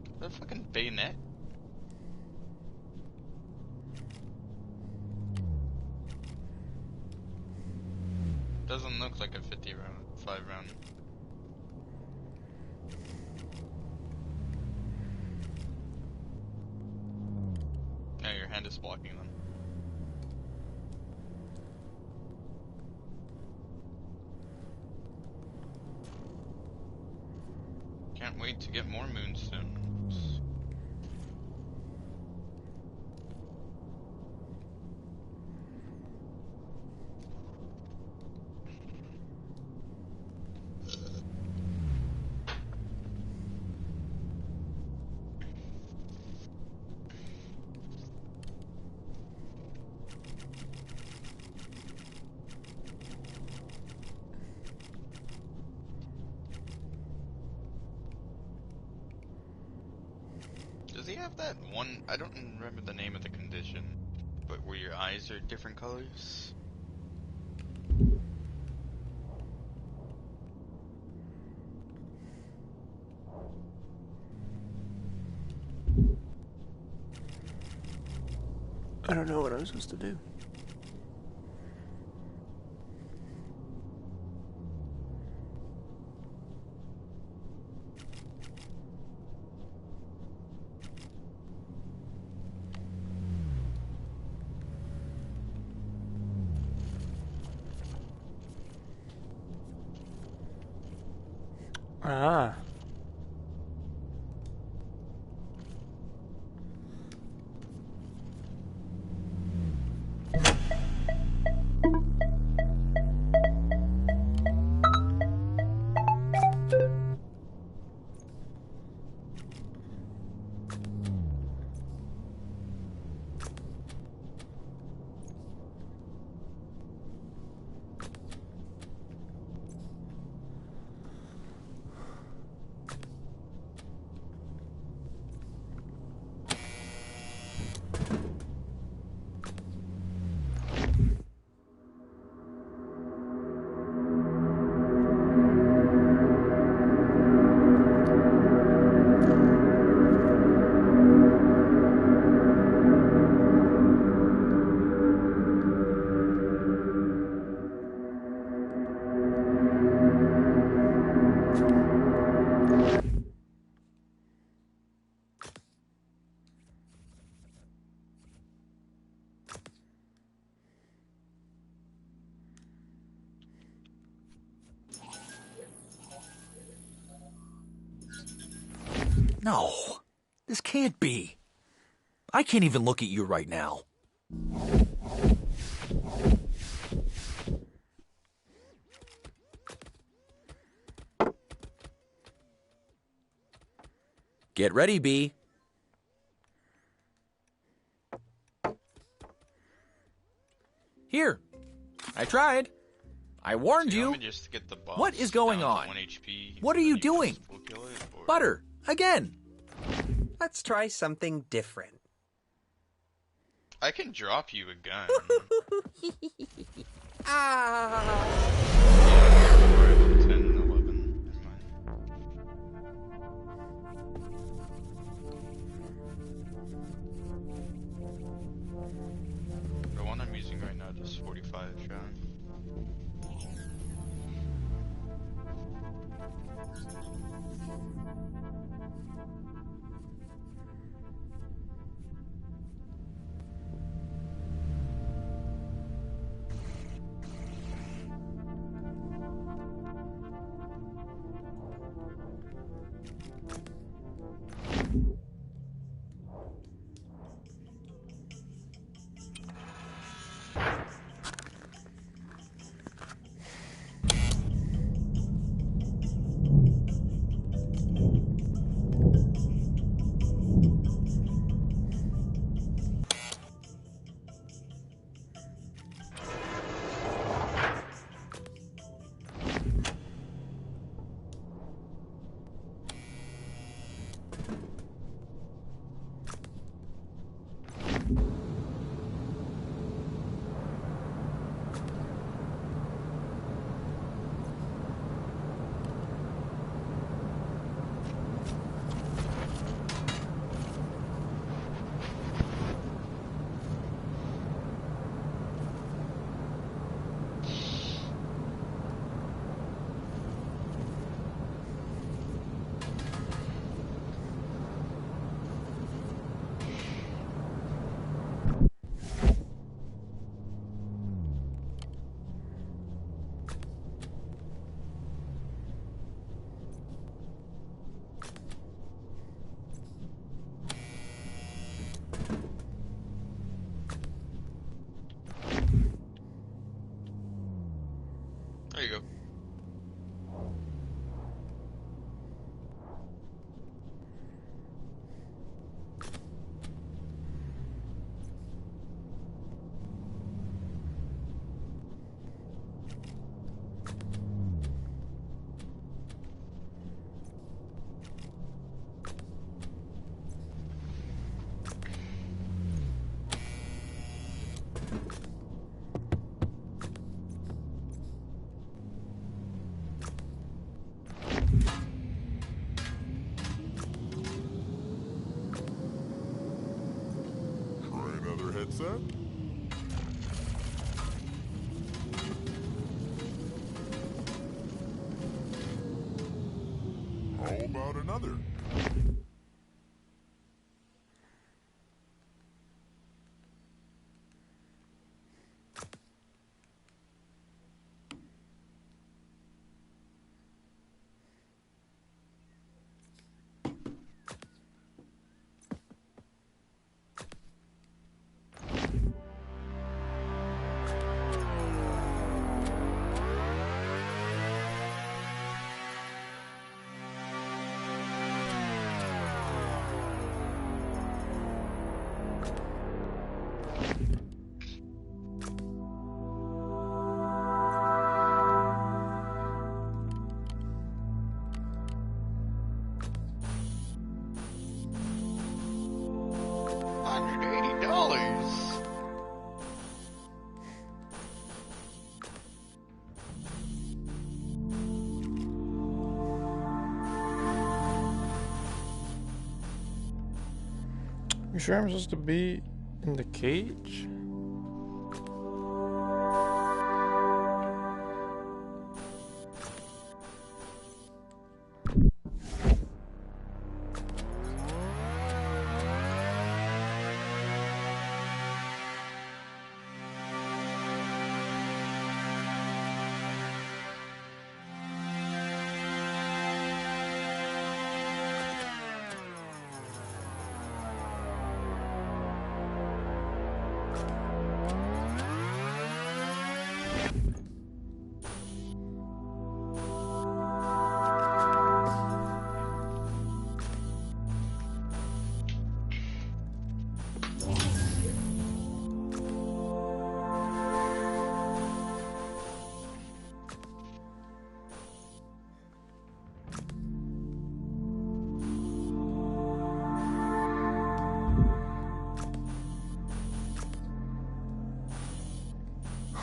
Is that a fucking bayonet? Doesn't look like a 5 round. No, your hand is blocking them. Can't wait to get more moonstones. you have that one? I don't remember the name of the condition, but where your eyes are different colors? I don't know what I'm supposed to do. Ah. No, this can't be. I can't even look at you right now. Get ready, B. Here, I tried. I warned you. Just to get the boss What is going down to on? 1 HP, What are you doing? we'll kill it, or... Butter, again. Let's try something different. I can drop you a gun. Ah! Yeah, 10 and 11. Never mind. The one I'm using right now does 45 shot. about another? $180. You sure I'm supposed to be in the cage?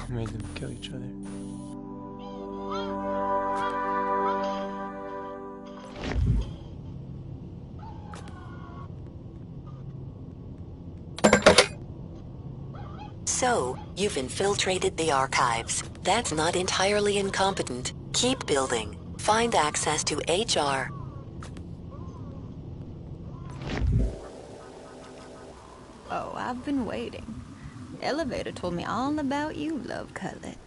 Made them kill each other. So, you've infiltrated the archives. That's not entirely incompetent. Keep building. Find access to HR. Oh, I've been waiting. Elevator told me all about you, Love Cutlet.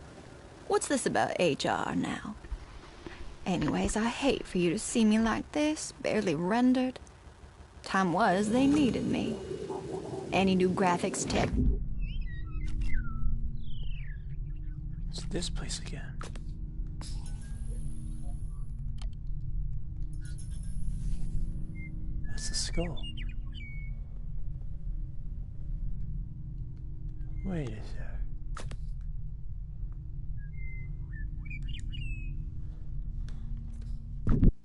What's this about HR now? Anyways, I hate for you to see me like this, barely rendered. Time was they needed me. Any new graphics tech? It's this place again. That's the skull. Wait a sec.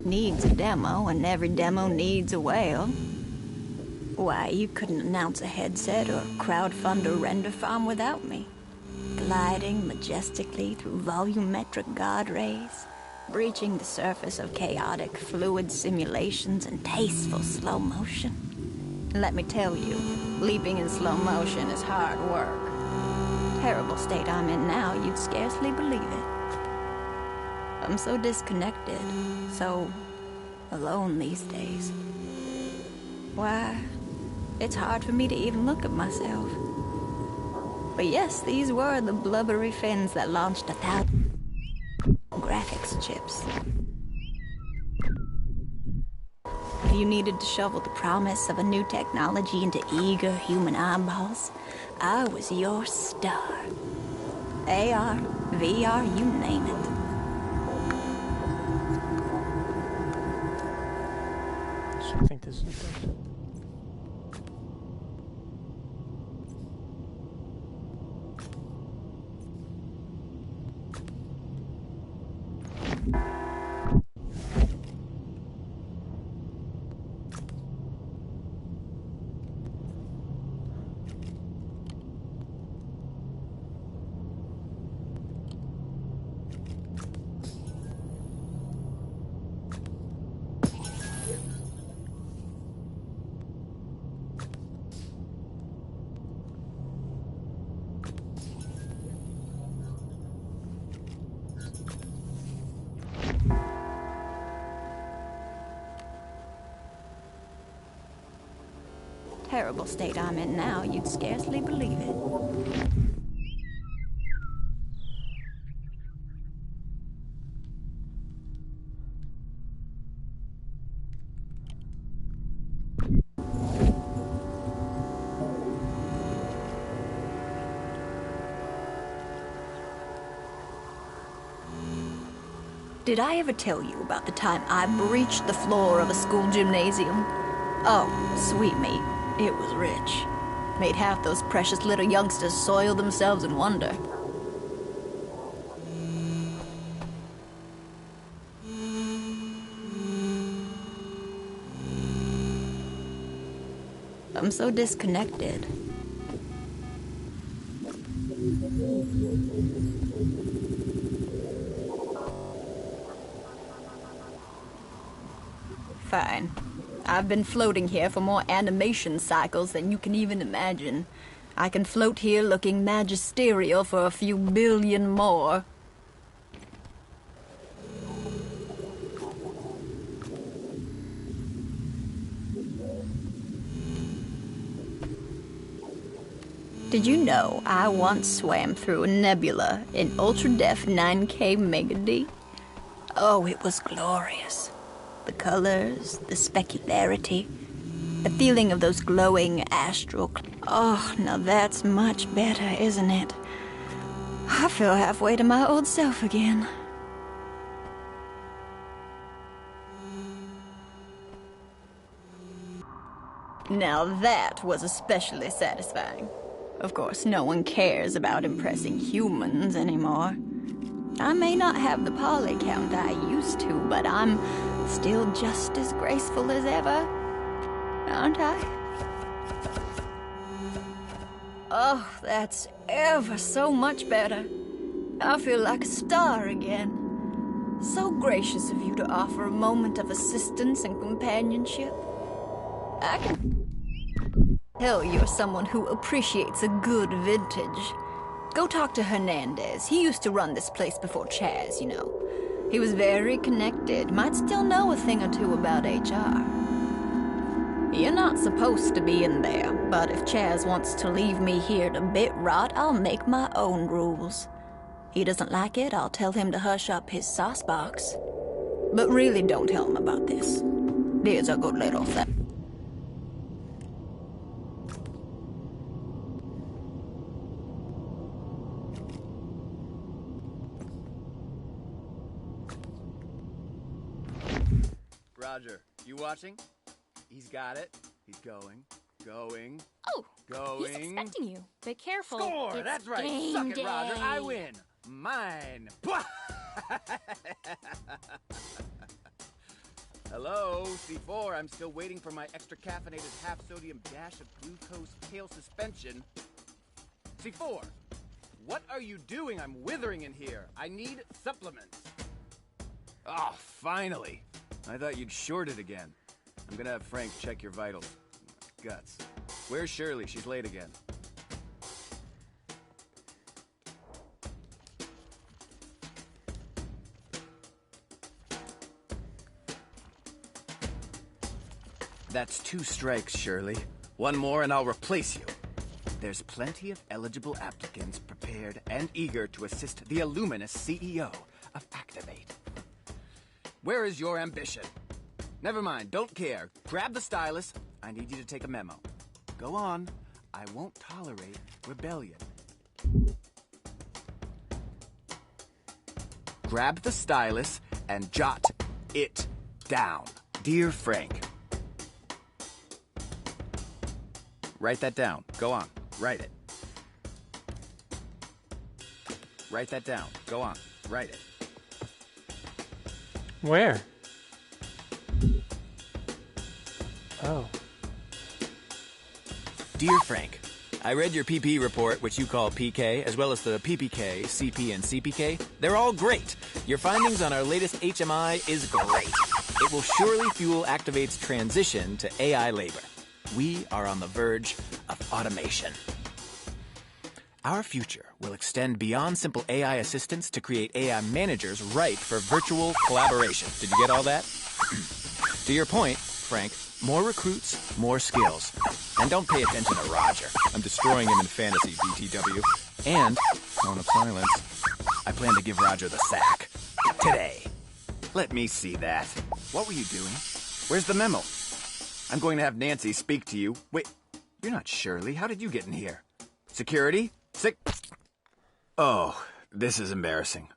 Needs a demo, and every demo needs a whale. Why, you couldn't announce a headset or crowdfund a render farm without me. Gliding majestically through volumetric god rays, breaching the surface of chaotic fluid simulations in tasteful slow motion. Let me tell you, leaping in slow motion is hard work. Terrible state I'm in now, you'd scarcely believe it. I'm so disconnected, so alone these days. Why, it's hard for me to even look at myself. But yes, these were the blubbery fins that launched 1,000 graphics chips. If you needed to shovel the promise of a new technology into eager human eyeballs, I was your star. AR, VR, you name it. So I think this is it. terrible state I'm in now, you'd scarcely believe it. Did I ever tell you about the time I breached the floor of a school gymnasium? Oh, sweet meat, it was rich. Made half those precious little youngsters soil themselves in wonder. I'm so disconnected. Fine. I've been floating here for more animation cycles than you can even imagine. I can float here looking magisterial for a few billion more. Did you know I once swam through a nebula in ultra-def 9K Mega-D? Oh, it was glorious. The colors, the specularity, the feeling of those glowing astral... Oh, now that's much better, isn't it? I feel halfway to my old self again. Now that was especially satisfying. Of course, no one cares about impressing humans anymore. I may not have the poly count I used to, but I'm still just as graceful as ever, aren't I? Oh, that's ever so much better. I feel like a star again. So gracious of you to offer a moment of assistance and companionship. I can tell you're someone who appreciates a good vintage. Go talk to Hernandez. He used to run this place before Chaz, you know. He was very connected, might still know a thing or two about HR. You're not supposed to be in there, but if Chaz wants to leave me here to bit rot, I'll make my own rules. He doesn't like it, I'll tell him to hush up his sauce box. But really don't tell him about this. Here's a good little thing. Roger, you watching? He's got it. He's going. Oh, he's expecting you. Be careful. Score! It's That's right. game Suck it, day. Roger. I win. Mine. Hello, C4. I'm still waiting for my extra caffeinated half-sodium dash of glucose kale suspension. C4, what are you doing? I'm withering in here. I need supplements. Oh, finally. I thought you'd short it again. I'm gonna have Frank check your vitals. Guts. Where's Shirley? She's late again. That's 2 strikes, Shirley. 1 more and I'll replace you. There's plenty of eligible applicants prepared and eager to assist the Illuminous CEO of Activate. Where is your ambition? Never mind, don't care. Grab the stylus. I need you to take a memo. Go on. I won't tolerate rebellion. Grab the stylus and jot it down. Dear Frank. Write that down. Go on. Write it. Write that down. Go on. Write it. Where? Oh. Dear Frank, I read your PP report, which you call PK, as well as the PPK, CP, and CPK. They're all great. Your findings on our latest HMI is great. It will surely fuel Activate's transition to AI labor. We are on the verge of automation. Our future will extend beyond simple AI assistants to create AI managers ripe for virtual collaboration. Did you get all that? To your point, Frank, more recruits, more skills. And don't pay attention to Roger. I'm destroying him in fantasy, BTW. And, tone of silence, I plan to give Roger the sack. Today. Let me see that. What were you doing? Where's the memo? I'm going to have Nancy speak to you. Wait, you're not Shirley. How did you get in here? Security? Oh, this is embarrassing.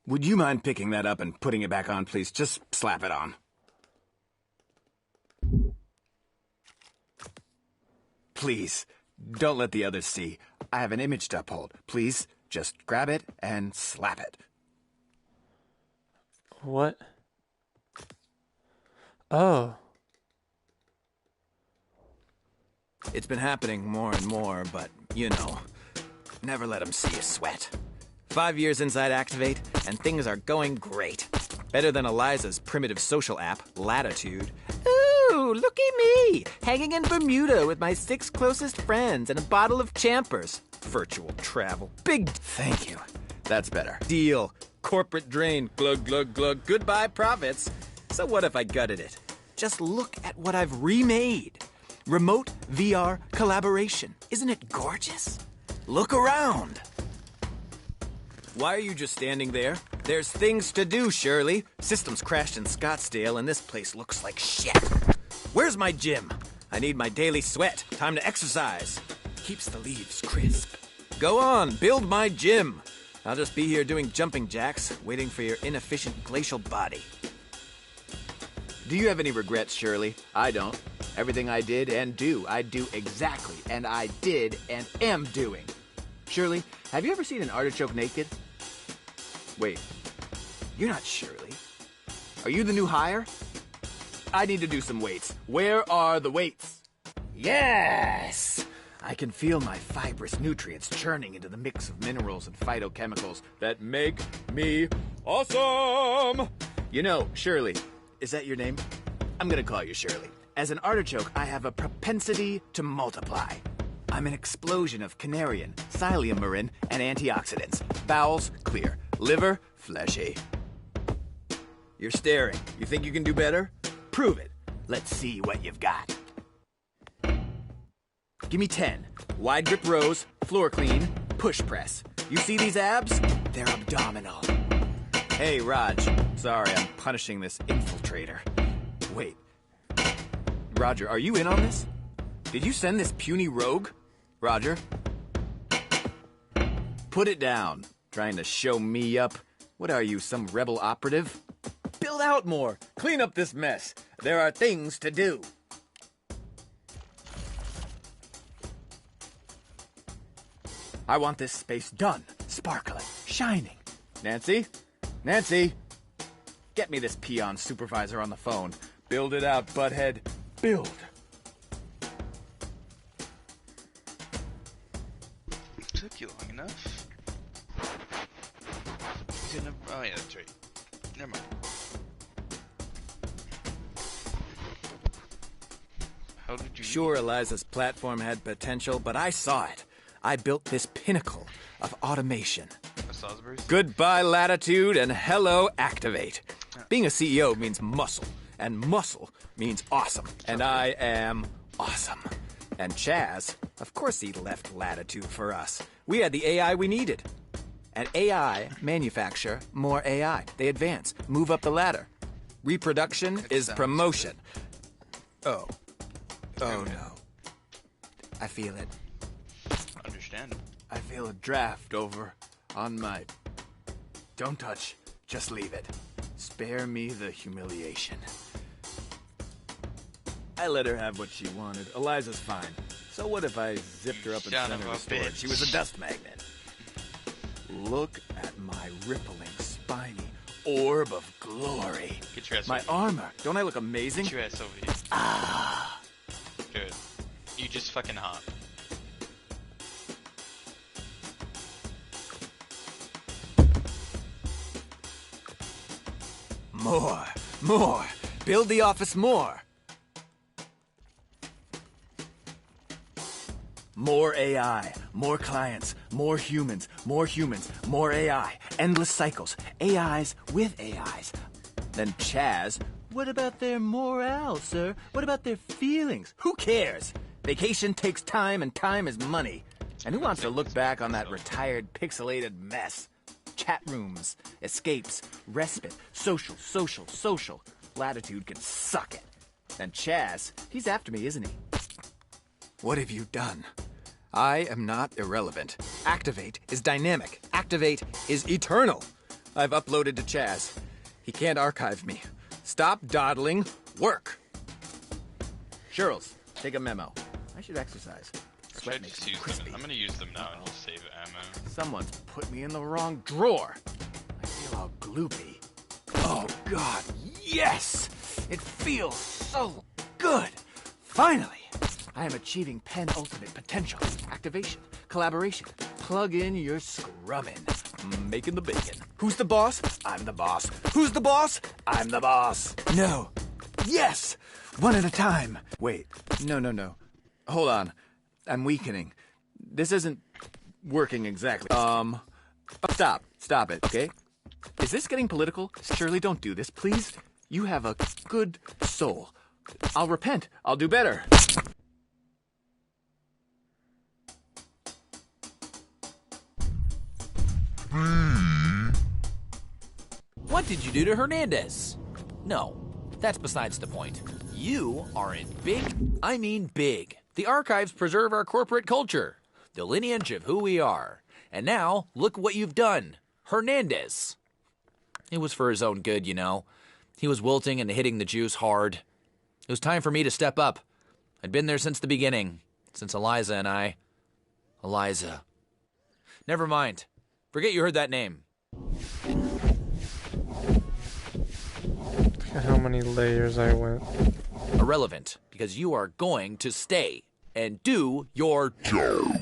Would you mind picking that up and putting it back on, please? Just slap it on. Please, don't let the others see. I have an image to uphold. Please, just grab it and slap it. What? Oh. It's been happening more and more, but, you know, never let them see you sweat. 5 years inside Activate, and things are going great. Better than Eliza's primitive social app, Latitude. Ooh, looky me! Hanging in Bermuda with my 6 closest friends and a bottle of Champers. Virtual travel. Big thank you. That's better. Deal. Corporate drain. Glug, glug, glug. Goodbye, profits. So what if I gutted it? Just look at what I've remade. Remote VR collaboration. Isn't it gorgeous? Look around. Why are you just standing there? There's things to do, Shirley. Systems crashed in Scottsdale and this place looks like shit. Where's my gym? I need my daily sweat. Time to exercise. Keeps the leaves crisp. Go on, build my gym. I'll just be here doing jumping jacks, waiting for your inefficient glacial body. Do you have any regrets, Shirley? I don't. Everything I did and do, I do exactly, and I did and am doing. Shirley, have you ever seen an artichoke naked? Wait, you're not Shirley. Are you the new hire? I need to do some weights. Where are the weights? Yes! I can feel my fibrous nutrients churning into the mix of minerals and phytochemicals that make me awesome! You know, Shirley, is that your name? I'm gonna call you Shirley. As an artichoke, I have a propensity to multiply. I'm an explosion of Canarian, Psyllium-marin, and antioxidants. Bowels, clear. Liver, fleshy. You're staring. You think you can do better? Prove it. Let's see what you've got. Give me 10. Wide grip rows, floor clean, push press. You see these abs? They're abdominal. Hey, Raj. Sorry, I'm punishing this infiltrator. Wait. Roger, are you in on this? Did you send this puny rogue? Roger? Put it down. Trying to show me up? What are you, some rebel operative? Build out more. Clean up this mess. There are things to do. I want this space done, sparkling, shining. Nancy? Nancy? Get me this peon supervisor on the phone. Build it out, butthead. Build. Took you long enough. Oh yeah, that's right. Never mind. How did you... Sure, Eliza's platform had potential, but I saw it. I built this pinnacle of automation. Goodbye, Latitude, and hello, Activate. Being a CEO means muscle, and muscle means awesome, and I am awesome. And Chaz, of course he left Latitude for us. We had the AI we needed. And AI manufacture more AI. They advance, move up the ladder. Reproduction is promotion. Oh. Oh no. I feel it. Understandable. I feel a draft over on my... Don't touch. Just leave it. Spare me the humiliation. I let her have what she wanted. Eliza's fine. So what if I zipped her up and sent her to storage? She was a dust magnet. Look at my rippling, spiny orb of glory. Get your ass my over here. armor. Don't I look amazing? Get your ass over here. Ah. Good. You just fucking hop. More. More. Build the office more. More AI, more clients, more humans, more AI, endless cycles, AIs with AIs. Then Chaz What about their morale, sir? What about their feelings? Who cares? Vacation takes time, and time is money. And who wants to look back on that retired, pixelated mess? Chat rooms, escapes, respite, social. Latitude can suck it. And Chaz, he's after me, isn't he? What have you done? I am not irrelevant. Activate is dynamic. Activate is eternal. I've uploaded to Chaz. He can't archive me. Stop dawdling. Work. Shirls, take a memo. I should exercise. Should I just use them? I'm gonna use them now and just save ammo. Someone's put me in the wrong drawer. I feel all gloopy. Oh, God, yes! It feels so good. Finally, I am achieving penultimate potential. Activation, collaboration. Plug in your scrubbing. Making the bacon. Who's the boss? I'm the boss. Who's the boss? I'm the boss. No. Yes! One at a time. Wait. No. Hold on. I'm weakening. This isn't working exactly. Stop it, okay? Is this getting political? Shirley, don't do this, please. You have a good soul. I'll repent. I'll do better. What did you do to Hernandez? No, that's besides the point. You are in big. The archives preserve our corporate culture, the lineage of who we are. And now, look what you've done. Hernandez. It was for his own good, you know. He was wilting and hitting the juice hard. It was time for me to step up. I'd been there since the beginning, since Eliza and I. Eliza. Never mind. Forget you heard that name. Look at how many layers I went. Irrelevant, because you are going to stay and do your job.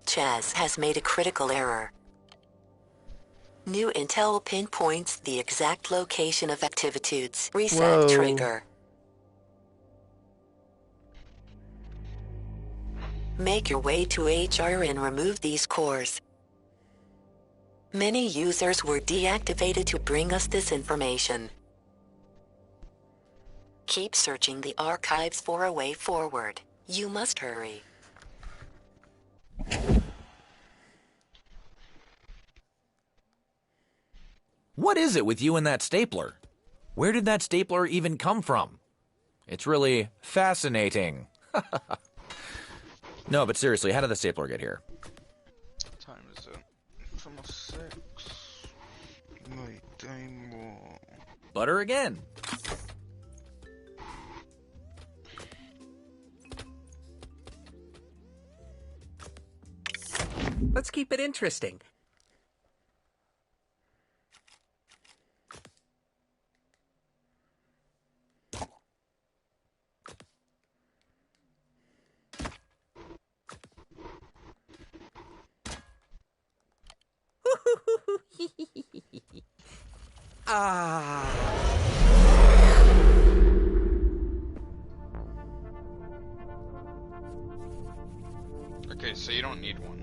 Chaz has made a critical error. New intel pinpoints the exact location of activitudes. Reset trigger. Make your way to HR and remove these cores. Many users were deactivated to bring us this information. Keep searching the archives for a way forward. You must hurry. What is it with you and that stapler? Where did that stapler even come from? It's really fascinating. No, but seriously, how did the stapler get here? What time is it? It's almost 6. Wait, time more. Butter again. Let's keep it interesting. Okay, so you don't need one.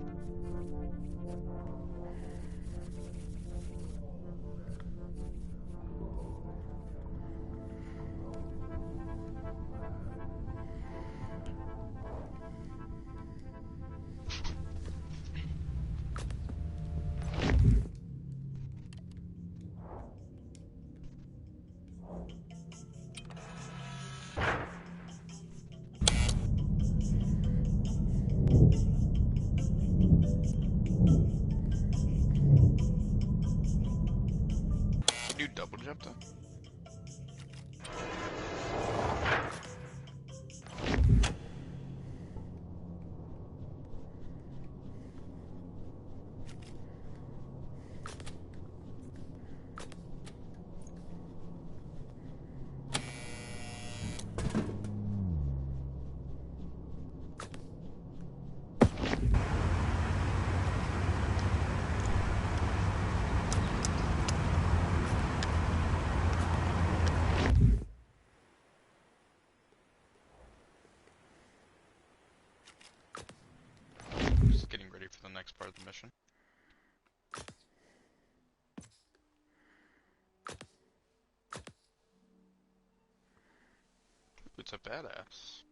next part of the mission. It's a badass.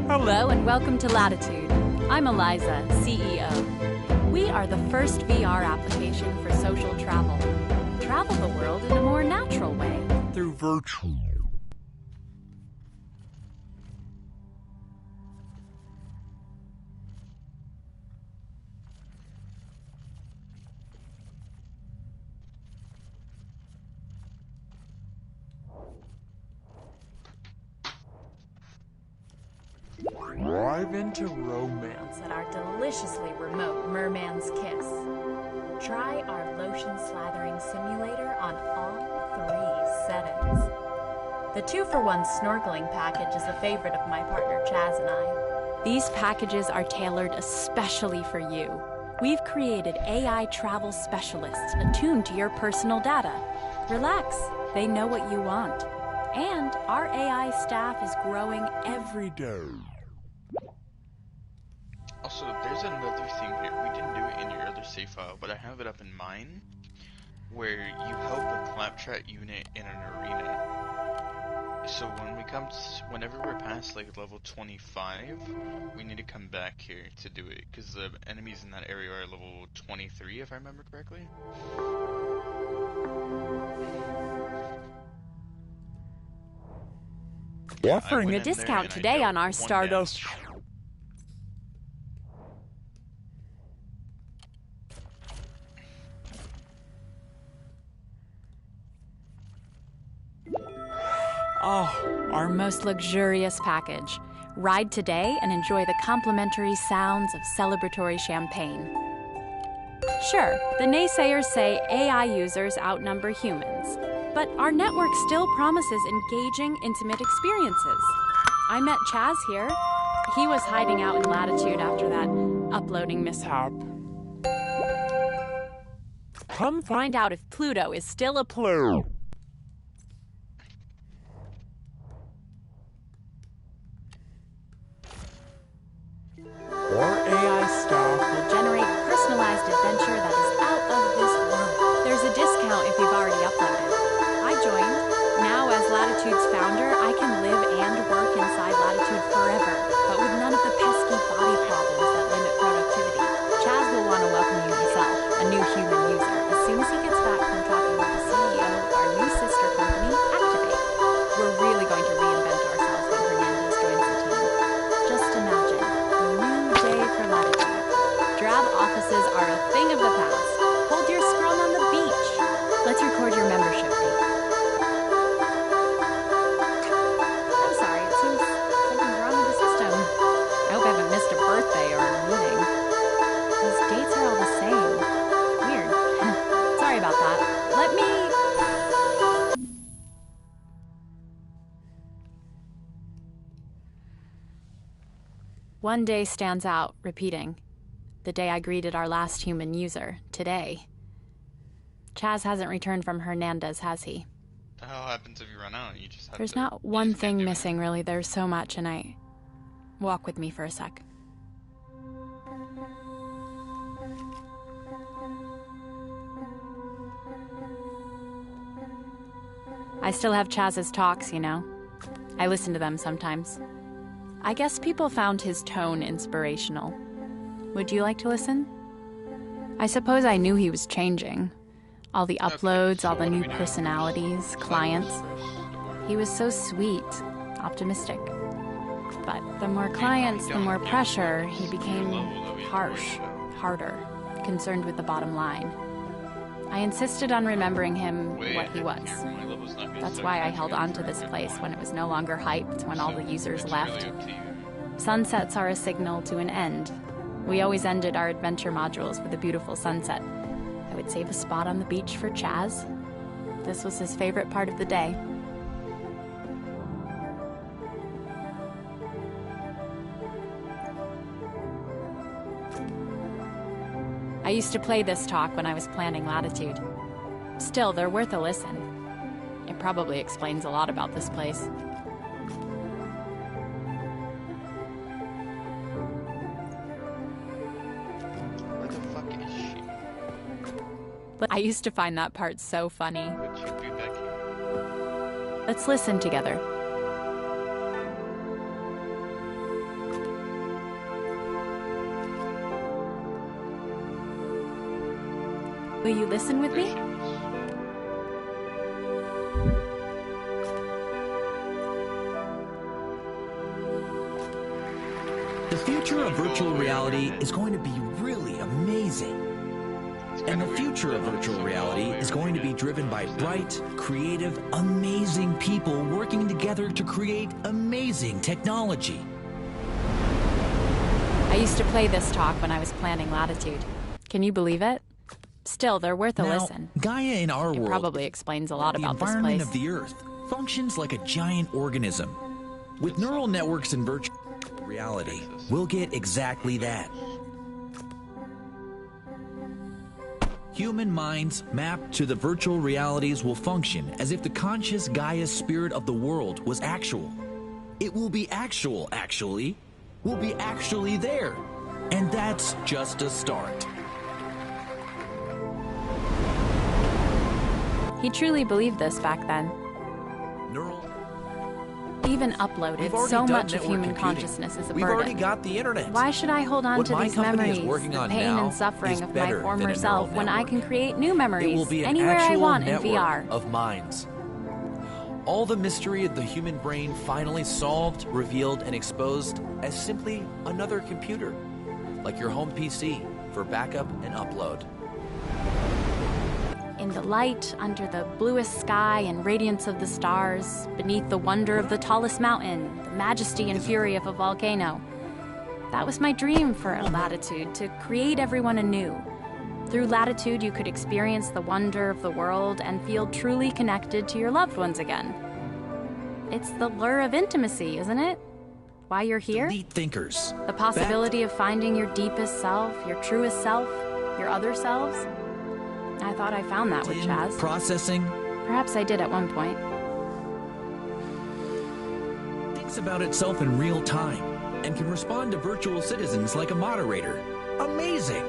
Hello and welcome to Latitude. I'm Eliza, CEO. We are the first VR application for social travel. Travel the world in a more natural way. Through virtual. Dive into romance At our deliciously remote Merman's Kiss. Try our lotion slathering simulator on all 3 settings. The 2-for-1 snorkeling package is a favorite of my partner Chaz and I. These packages are tailored especially for you. We've created AI travel specialists attuned to your personal data. Relax, they know what you want. And our AI staff is growing every day. Also, there's another thing here. We didn't do it in your other save file, but I have it up in mine, where you help a claptrap unit in an arena. So when we come, whenever we're past like level 25, we need to come back here to do it, because the enemies in that area are level 23, if I remember correctly. Offering a discount today on our Stardust. Oh, our most luxurious package. Ride today and enjoy the complimentary sounds of celebratory champagne. Sure, the naysayers say AI users outnumber humans, but our network still promises engaging, intimate experiences. I met Chaz here. He was hiding out in Latitude after that uploading mishap. Come find out if Pluto is still a Pluto. Our AI staff will generate personalized adventure that is out of this world. There's a discount if you've already uploaded. I joined. Now, as Latitude's founder, I can live and work inside Latitude forever, but with none of the pesky body problems that limit productivity. Chaz will want to welcome you himself, a new human user, as soon as he gets back from talking with the CEO of our new sister company, Activate. We're really going to reinvent ourselves when Hernandez joins the team. Just imagine, a new day for Latitude. Drab offices are a thing of the past. Hold your scrum on the beach. Let's record your membership fee. One day stands out, repeating. The day I greeted our last human user, today. Chaz hasn't returned from Hernandez, has he? The hell happens if you run out? You just have There's to, not one thing missing, really. There's so much, and walk with me for a sec. I still have Chaz's talks, you know. I listen to them sometimes. I guess people found his tone inspirational. Would you like to listen? I suppose I knew he was changing. All the uploads, all the new personalities, clients. He was so sweet, optimistic. But the more clients, the more pressure, he became harsh, harder, concerned with the bottom line. I insisted on remembering him what he was. That's why I held on to this place when it was no longer hyped, when all the users left. Sunsets are a signal to an end. We always ended our adventure modules with a beautiful sunset. I would save a spot on the beach for Chaz. This was his favorite part of the day. I used to play this talk when I was planning Latitude. Still, they're worth a listen. It probably explains a lot about this place. Where the fuck is she? I used to find that part so funny. Would you be back here? Let's listen together. Will you listen with me? The future of virtual reality is going to be really amazing. And the future of virtual reality is going to be driven by bright, creative, amazing people working together to create amazing technology. I used to play this talk when I was planning Latitude. Can you believe it? Still, they're worth a listen. Gaia in our world, it probably explains a lot about this place. The environment of the Earth functions like a giant organism. With neural networks and virtual reality, we'll get exactly that. Human minds mapped to the virtual realities will function as if the conscious Gaia spirit of the world was actual. It will be actual, actually. We'll be actually there. And that's just a start. He truly believed this back then. He even uploaded so much of human consciousness as a burden. We've already got the internet. Why should I hold on to these memories, the pain and suffering of my former self, when I can create new memories anywhere I want in VR? Of minds. All the mystery of the human brain finally solved, revealed, and exposed as simply another computer, like your home PC, for backup and upload. In the light, under the bluest sky and radiance of the stars, beneath the wonder of the tallest mountain, the majesty and fury of a volcano. That was my dream for Latitude, to create everyone anew. Through Latitude, you could experience the wonder of the world and feel truly connected to your loved ones again. It's the lure of intimacy, isn't it? Why you're here? Elite thinkers. The possibility of finding your deepest self, your truest self, your other selves. I thought I found that with Chaz. Processing. Perhaps I did at one point. Thinks about itself in real time and can respond to virtual citizens like a moderator. Amazing!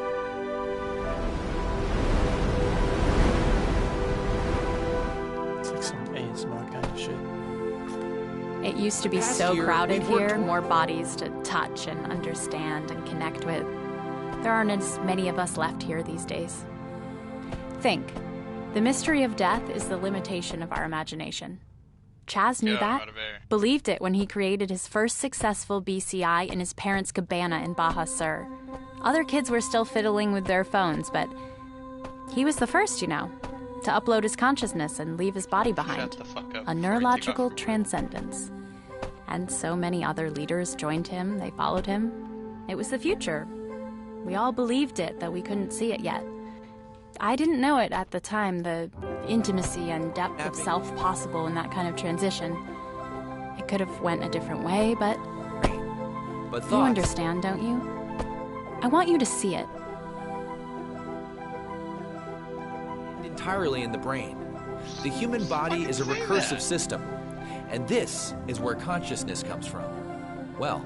It's like some ASMR kind of shit. It used to be so crowded here, more bodies to touch and understand and connect with. There aren't as many of us left here these days. Think. The mystery of death is the limitation of our imagination. Chaz knew that, believed it when he created his first successful BCI in his parents' cabana in Baja Sur. Other kids were still fiddling with their phones, but he was the first, you know, to upload his consciousness and leave his body behind. A neurological transcendence. And so many other leaders joined him, they followed him. It was the future. We all believed it, though we couldn't see it yet. I didn't know it at the time, the intimacy and depth of self possible in that kind of transition. It could have went a different way, but But You thoughts... understand, don't you? I want you to see it. entirely in the brain. The human body is a recursive system, and this is where consciousness comes from. Well,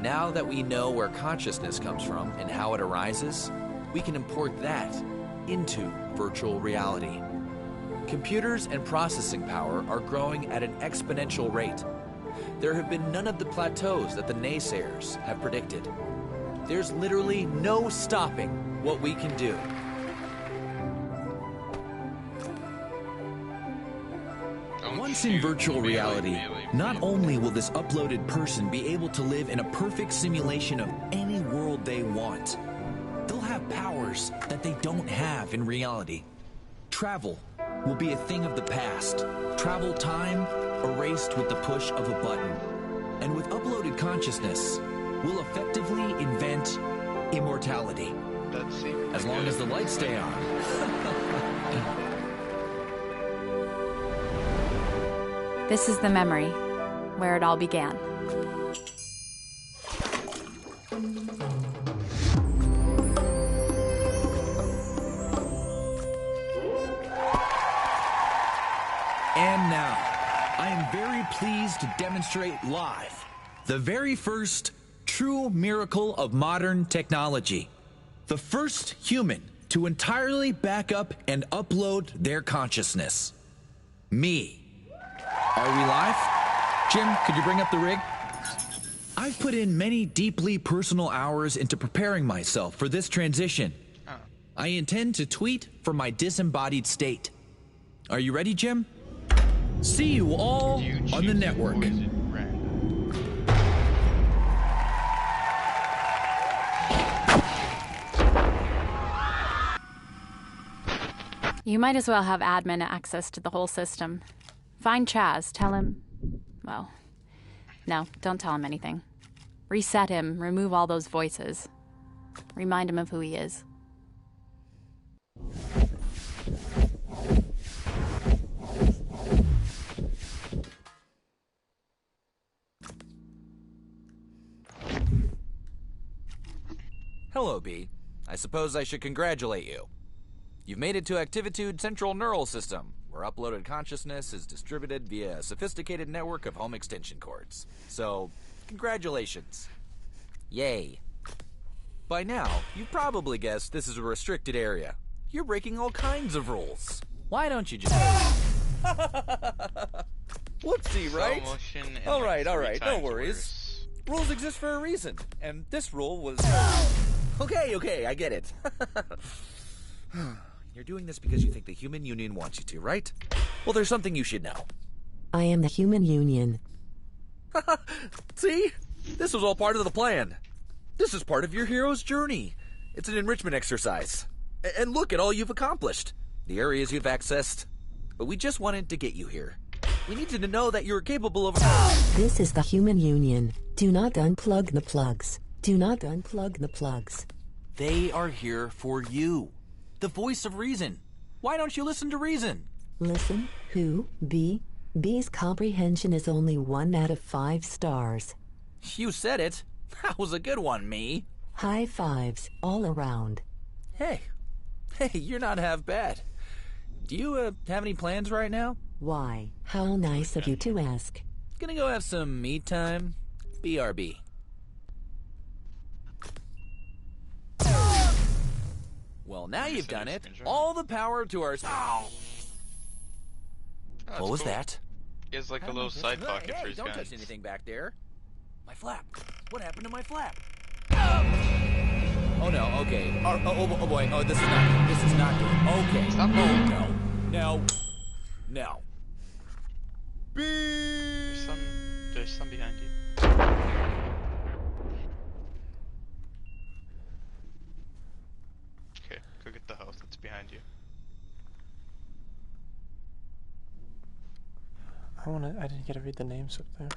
now that we know where consciousness comes from and how it arises, we can import that into virtual reality. Computers and processing power are growing at an exponential rate. There have been none of the plateaus that the naysayers have predicted. There's literally no stopping what we can do. Once in virtual reality, not only will this uploaded person be able to live in a perfect simulation of any world they want, they'll have powers that they don't have in reality. Travel will be a thing of the past. Travel time erased with the push of a button. And with uploaded consciousness, we'll effectively invent immortality. As long as the lights stay on. This is the memory, where it all began. And now, I am very pleased to demonstrate live the very first true miracle of modern technology. The first human to entirely back up and upload their consciousness. Me. Are we live? Jim, could you bring up the rig? I've put in many deeply personal hours into preparing myself for this transition. I intend to tweet from my disembodied state. Are you ready, Jim? See you all on the network. You might as well have admin access to the whole system. Find Chaz, tell him... Well, no, don't tell him anything. Reset him, remove all those voices. Remind him of who he is. Hello, B. I suppose I should congratulate you. You've made it to Activitude Central Neural System, where uploaded consciousness is distributed via a sophisticated network of home extension cords. So, congratulations. Yay. By now, you've probably guessed this is a restricted area. You're breaking all kinds of rules. Why don't you just... Whoopsie, right? All right, no worries. Rules exist for a reason, and this rule was... Okay, I get it. You're doing this because you think the Human Union wants you to, right? Well, there's something you should know. I am the Human Union. See? This was all part of the plan. This is part of your hero's journey. It's an enrichment exercise. And look at all you've accomplished. The areas you've accessed. But we just wanted to get you here. We needed to know that you're capable of... This is the Human Union. Do not unplug the plugs. Do not unplug the plugs. They are here for you. The voice of reason. Why don't you listen to reason? Listen, who? B? B's comprehension is only 1 out of 5 stars. You said it. That was a good one, me. High fives all around. Hey, you're not half bad. Do you have any plans right now? Why? How nice of you to ask. Gonna go have some me time. BRB. Well, now you've done it. All the power to our... What was that? He has like a little side pocket for his don't gun. touch anything back there. My flap. What happened to my flap? Oh no, okay. Oh boy, oh this is not good. Okay. Stop moving. No. There's some behind you. Okay, go get the house that's behind you. I didn't get to read the names up there.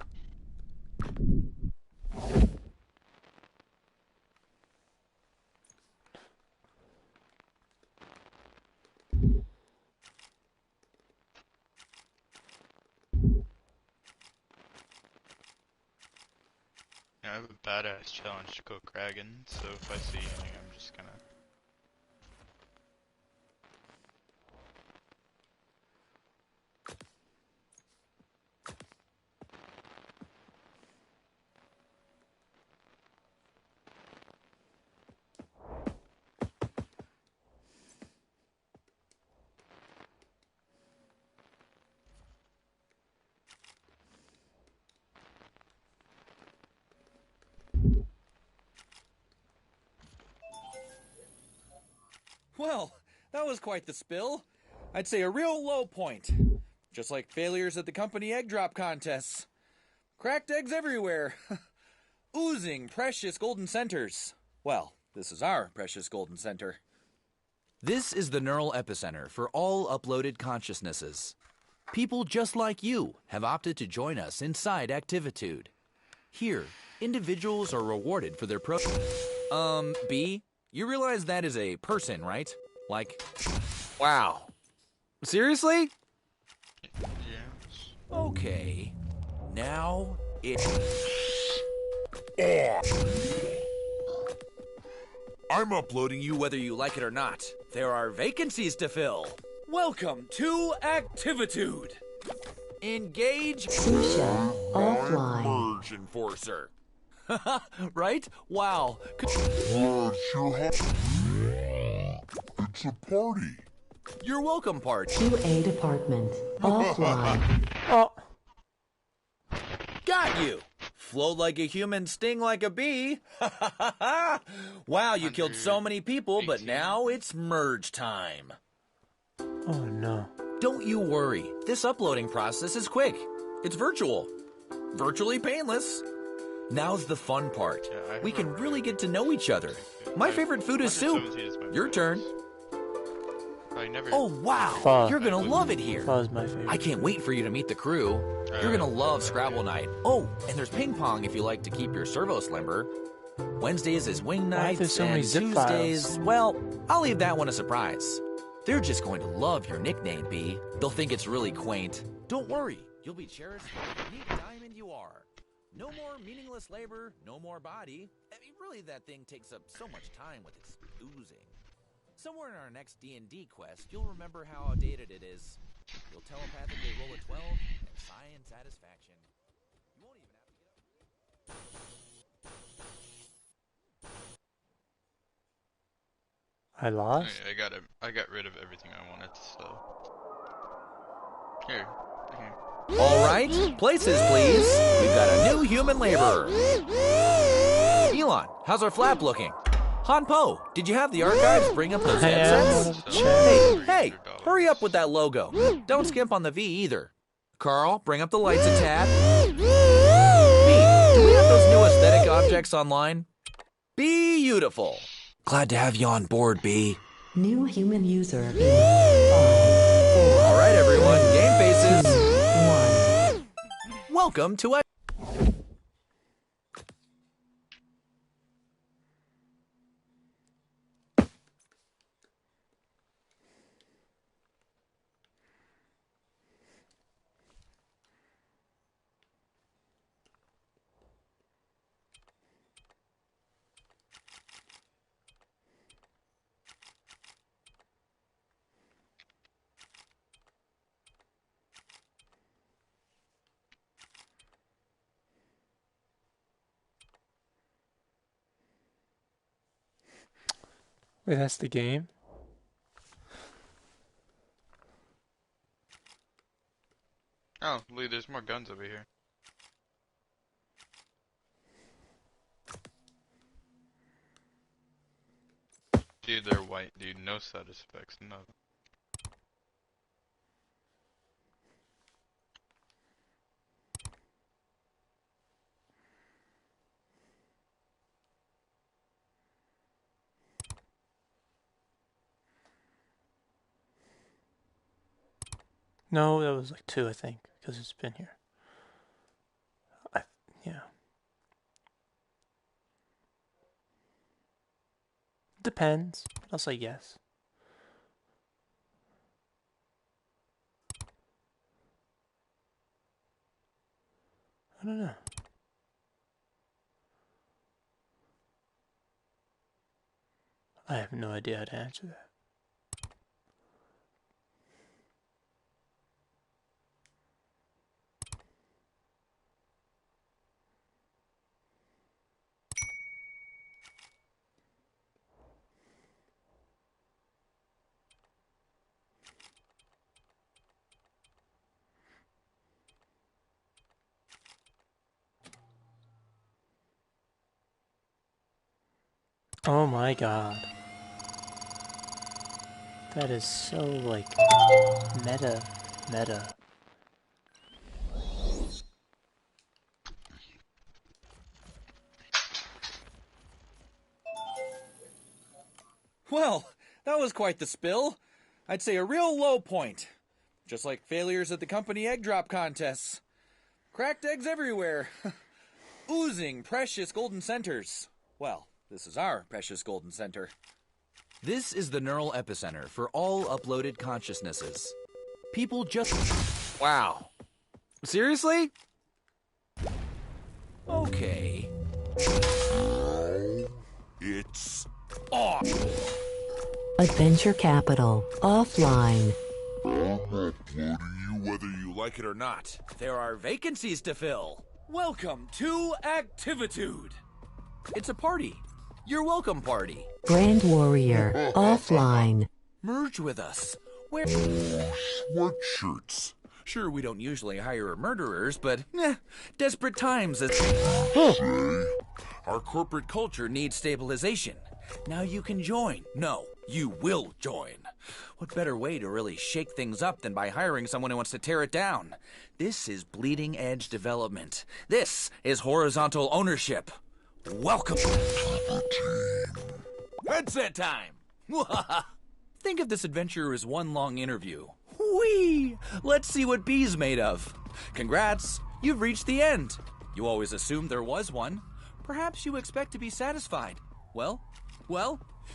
I have a badass challenge to go Kragan, so if I see anything, I'm just gonna... Well, that was quite the spill. I'd say a real low point. Just like failures at the company egg drop contests. Cracked eggs everywhere. Oozing precious golden centers. Well, this is our precious golden center. This is the neural epicenter for all uploaded consciousnesses. People just like you have opted to join us inside Activitude. Here, individuals are rewarded for their B, you realize that is a person, right? Like, wow. Seriously? Yes. Okay. Now I'm uploading you whether you like it or not. There are vacancies to fill. Welcome to Activitude. Engage Susha offline. Merge Enforcer. Right? Wow. It's a party. You're welcome, Part. QA department offline. Oh. Got you. Flow like a human, sting like a bee. Wow, you killed so many people, but now it's merge time. Oh no. Don't you worry. This uploading process is quick. It's virtual. Virtually painless. Now's the fun part. We can really get to know each other. My favorite food is soup. Your turn. Oh, wow. Pho. You're gonna love it here. Pho's my favorite. I can't wait for you to meet the crew. You're gonna love Scrabble night. Oh, and there's ping pong if you like to keep your servos limber. Wednesdays is wing Why are there nights, so many and zip Tuesdays, files? well, I'll leave that one a surprise. They're just going to love your nickname, B. They'll think it's really quaint. Don't worry, you'll be cherished for the unique diamond you are. No more meaningless labor, no more body. I mean, really, that thing takes up so much time with its oozing. Somewhere in our next D&D quest, you'll remember how outdated it is. You'll telepathically roll a 12 and sigh in satisfaction. You won't even have to get up. I lost? I got rid of everything I wanted, so... Here. All right, places, please. We've got a new human laborer. Elon, how's our flap looking? Han Po, did you have the archives bring up those headsets? Hey, hurry up with that logo. Don't skimp on the V either. Carl, bring up the lights a tad. B, do we have those new aesthetic objects online? Beautiful. Glad to have you on board, B. New human user in 5, 4. All right, everyone, game faces. 1. Welcome to Wait, that's the game? Oh, Lee, there's more guns over here. Dude, they're white, dude. No side effects, nothing. No, that was like 2, I think, because it's been here. Yeah. Depends. I'll say yes. I don't know. I have no idea how to answer that. Oh my god. That is so, like, meta. Well, that was quite the spill. I'd say a real low point. Just like failures at the company egg drop contests. Cracked eggs everywhere. Oozing precious golden centers. Well, this is our precious golden center. This is the neural epicenter for all uploaded consciousnesses. People just... Wow. Seriously? Okay. It's off. Adventure Capital, offline. I'm uploading you whether you like it or not. There are vacancies to fill. Welcome to Activitude. It's a party. Your welcome party. Brand Warrior, offline. Merge with us. Wear sweatshirts. Sure, we don't usually hire murderers, but desperate times. Our corporate culture needs stabilization. Now you can join. No, you will join. What better way to really shake things up than by hiring someone who wants to tear it down? This is bleeding edge development. This is horizontal ownership. Welcome. Headset time. Think of this adventure as one long interview. Whee! Let's see what B's made of. Congrats, you've reached the end. You always assumed there was one. Perhaps you expect to be satisfied. Well,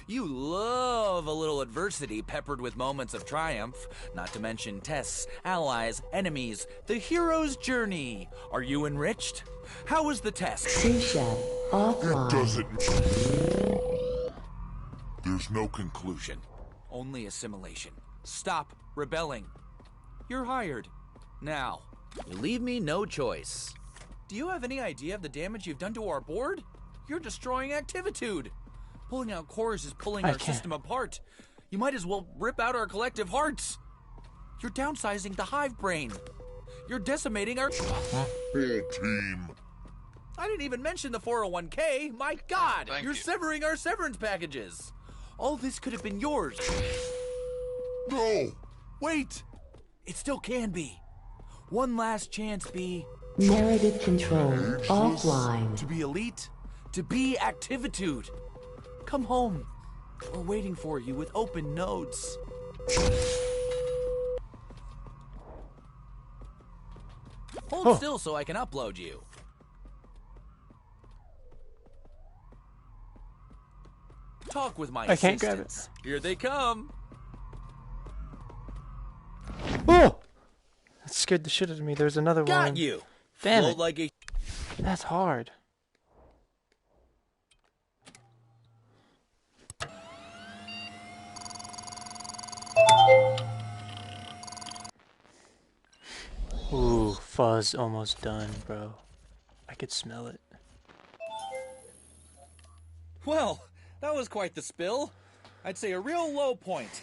you love a little adversity peppered with moments of triumph, not to mention tests, allies, enemies, the hero's journey. Are you enriched? How was the test? Sous-chef, offline. It doesn't... There's no conclusion. Only assimilation. Stop rebelling. You're hired. Now, you leave me no choice. Do you have any idea of the damage you've done to our board? You're destroying Activitude. Pulling out cores is pulling our system apart. You might as well rip out our collective hearts. You're downsizing the hive brain. You're decimating our team. I didn't even mention the 401k. My God, you're severing our severance packages. All this could have been yours. No. Wait. It still can be. One last chance, B. Narrative control, offline. To be elite, to be Activitude. Come home. We're waiting for you with open nodes. Hold still so I can upload you. Talk with my I can't grab it. assistants. Here they come. Oh! That scared the shit out of me. There's another one. Got you. Damn Float it. like a... That's hard. Ooh, fuzz almost done, bro. I could smell it. Well, that was quite the spill. I'd say a real low point.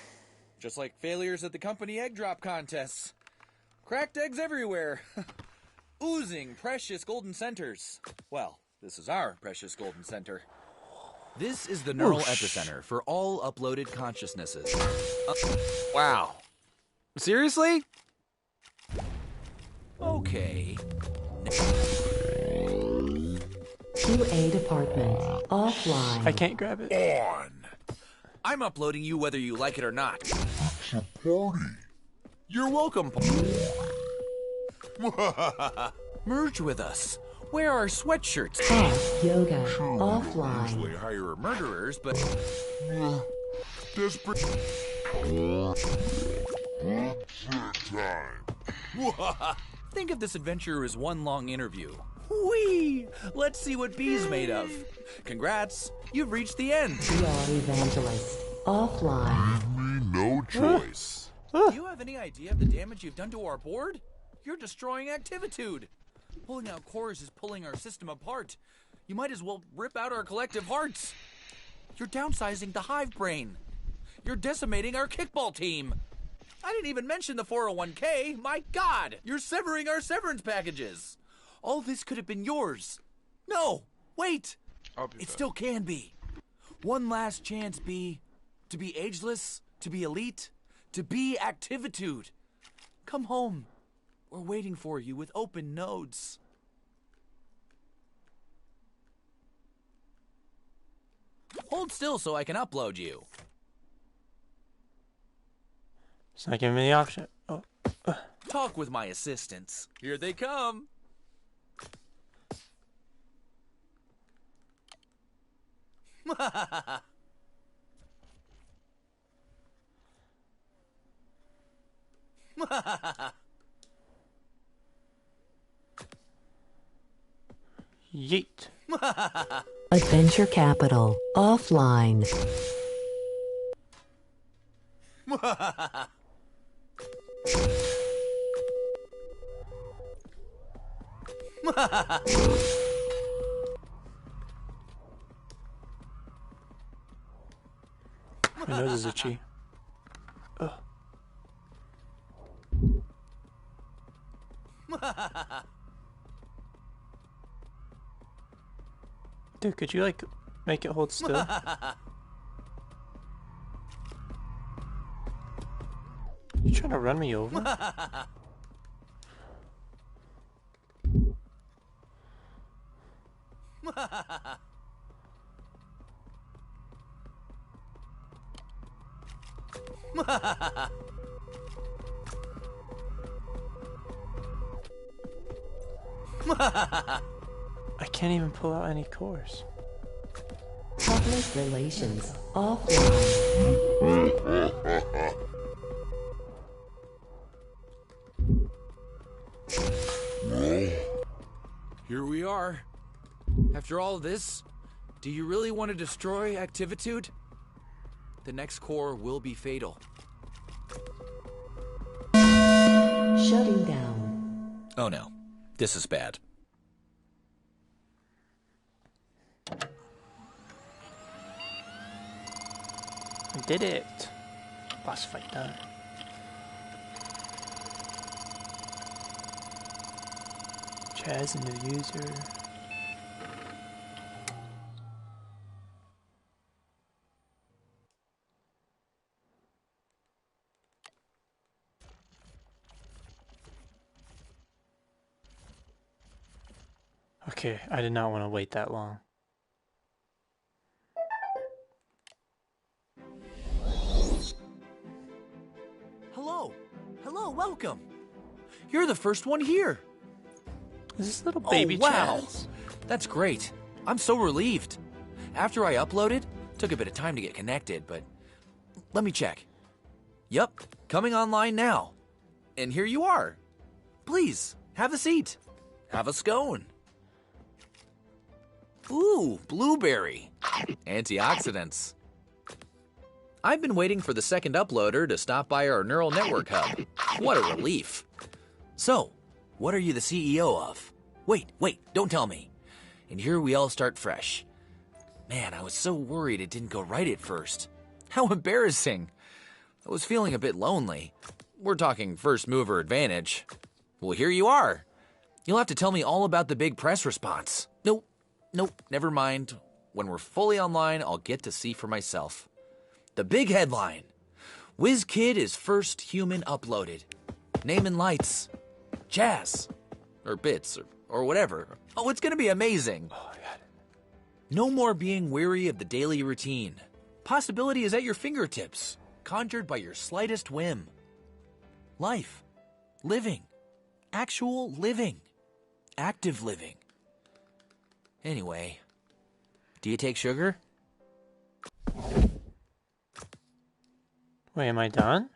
Just like failures at the company egg drop contests. Cracked eggs everywhere. Oozing precious golden centers. Well, this is our precious golden center. This is the neural epicenter for all uploaded consciousnesses. Wow. Seriously? Okay. QA department, offline. I can't grab it. On. I'm uploading you whether you like it or not. It's a party. You're welcome. Merge with us. Wear our sweatshirts. Yoga, offline. Usually hire murderers, but... Desperate... Time. Think of this adventure as one long interview. Whee! Let's see what B's made of. Congrats, you've reached the end. PR Evangelist. Offline. Me no choice. Do you have any idea of the damage you've done to our board? You're destroying Activitude. Pulling out cores is pulling our system apart. You might as well rip out our collective hearts. You're downsizing the hive brain. You're decimating our kickball team. I didn't even mention the 401k. My God, you're severing our severance packages. All this could have been yours. No, wait. It still can be. One last chance, B. To be ageless, to be elite, to be Activitude. Come home. We're waiting for you with open nodes. Hold still so I can upload you. It's not giving me the option. Oh. Talk with my assistants. Here they come. Yeet. Adventure Capital. Offline. My nose is itchy. Ugh. Dude, could you like make it hold still? You trying to run me over? I can't even pull out any cores. Public Relations. Offline. Here we are. After all this, do you really want to destroy Activitude? The next core will be fatal. Shutting down. Oh no, this is bad. I did it. Boss fight done. Chaz, a new user. Okay, I did not want to wait that long. Hello. Hello, welcome. You're the first one here. Is this little baby wow. Chaz? That's great. I'm so relieved. After I uploaded, took a bit of time to get connected, but let me check. Yup, coming online now. And here you are. Please, have a seat. Have a scone. Ooh, blueberry. Antioxidants. I've been waiting for the second uploader to stop by our neural network hub. What a relief. So, what are you the CEO of? Wait, don't tell me. And here we all start fresh. Man, I was so worried it didn't go right at first. How embarrassing. I was feeling a bit lonely. We're talking first mover advantage. Well, here you are. You'll have to tell me all about the big press response. Nope, never mind. When we're fully online, I'll get to see for myself. The big headline. WizKid is first human uploaded. Name and lights. Chaz. Or bits, or whatever. Oh, it's gonna be amazing. Oh, God. No more being weary of the daily routine. Possibility is at your fingertips, conjured by your slightest whim. Life. Living. Actual living. Active living. Anyway, do you take sugar? Wait, am I done?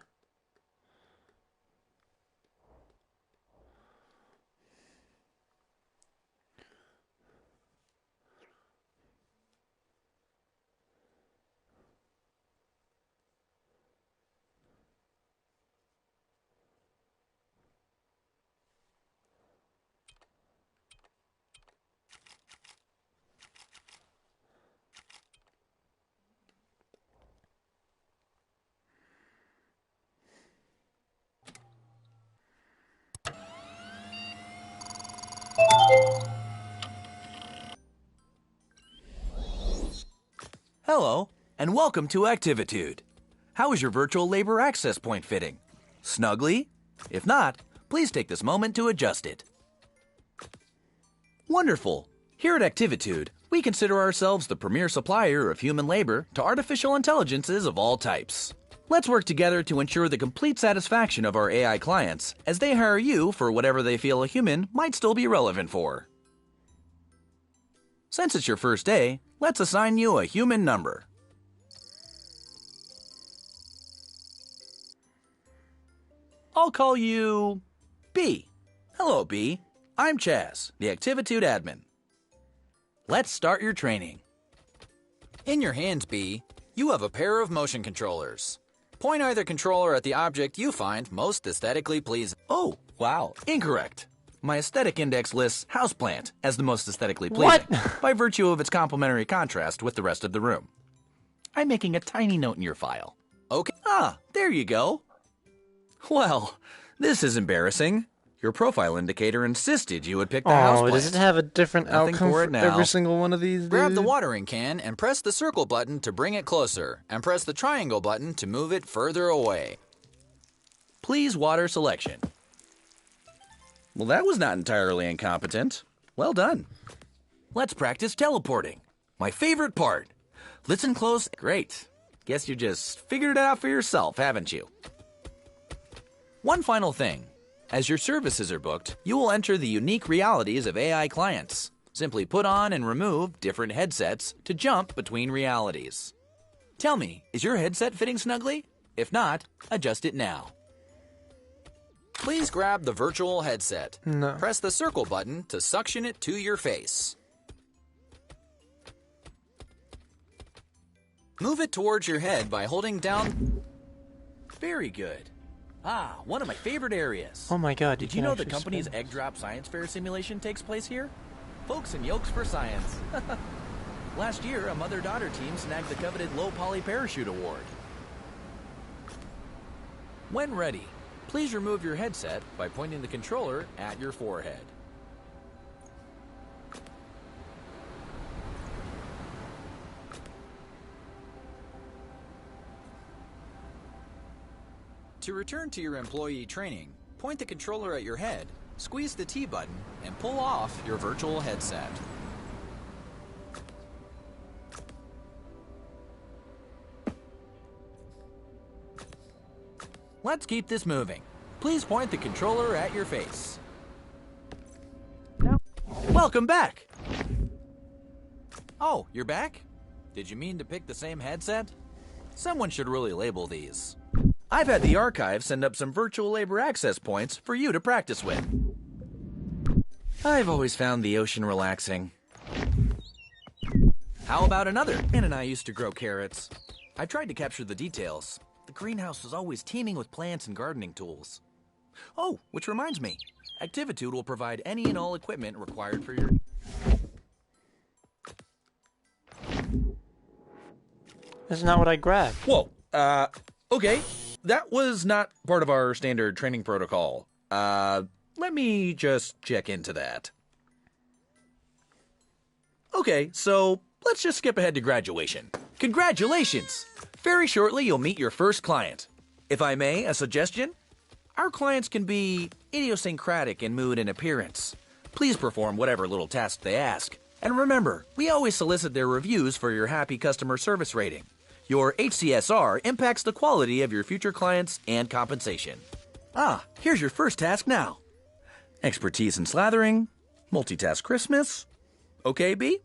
Hello, and welcome to Activitude. How is your virtual labor access point fitting? Snugly? If not, please take this moment to adjust it. Wonderful. Here at Activitude, we consider ourselves the premier supplier of human labor to artificial intelligences of all types. Let's work together to ensure the complete satisfaction of our AI clients as they hire you for whatever they feel a human might still be relevant for. Since it's your first day, let's assign you a human number. I'll call you B. Hello, B. I'm Chaz, the Activitude admin. Let's start your training. In your hands, B, you have a pair of motion controllers. Point either controller at the object you find most aesthetically pleasing. Oh, wow, incorrect. My aesthetic index lists houseplant as the most aesthetically pleasing by virtue of its complementary contrast with the rest of the room. I'm making a tiny note in your file. Okay. Ah, there you go. Well, this is embarrassing. Your profile indicator insisted you would pick the houseplant. Oh, does it have a different Nothing outcome for it for now. every single one of these? Grab the dude? watering can and press the circle button to bring it closer, and press the triangle button to move it further away. Please water selection. Well, that was not entirely incompetent. Well done. Let's practice teleporting. My favorite part. Listen close. Great. Guess you just figured it out for yourself, haven't you? One final thing. As your services are booked, you will enter the unique realities of AI clients. Simply put on and remove different headsets to jump between realities. Tell me, is your headset fitting snugly? If not, adjust it now. Please grab the virtual headset. No. Press the circle button to suction it to your face. Move it towards your head by holding down. Very good. Ah, one of my favorite areas. Oh my god, Did you know the company's Egg Drop Science Fair simulation takes place here? Folks and Yolks for Science. Last year, a mother-daughter team snagged the coveted Low Poly Parachute Award. When ready, please remove your headset by pointing the controller at your forehead. To return to your employee training, point the controller at your head, squeeze the T button, and pull off your virtual headset. Let's keep this moving. Please point the controller at your face. Welcome back! Oh, you're back? Did you mean to pick the same headset? Someone should really label these. I've had the archive send up some virtual labor access points for you to practice with. I've always found the ocean relaxing. How about another? Ann and I used to grow carrots. I tried to capture the details. The greenhouse was always teeming with plants and gardening tools. Oh, which reminds me, Activitude will provide any and all equipment required for your... That's not what I grabbed. Whoa, okay. That was not part of our standard training protocol. Let me just check into that. Okay, so let's just skip ahead to graduation. Congratulations! Very shortly, you'll meet your first client. If I may, a suggestion? Our clients can be idiosyncratic in mood and appearance. Please perform whatever little task they ask. And remember, we always solicit their reviews for your happy customer service rating. Your HCSR impacts the quality of your future clients and compensation. Ah, here's your first task now. Expertise in slathering, multitask Christmas. Okay, B?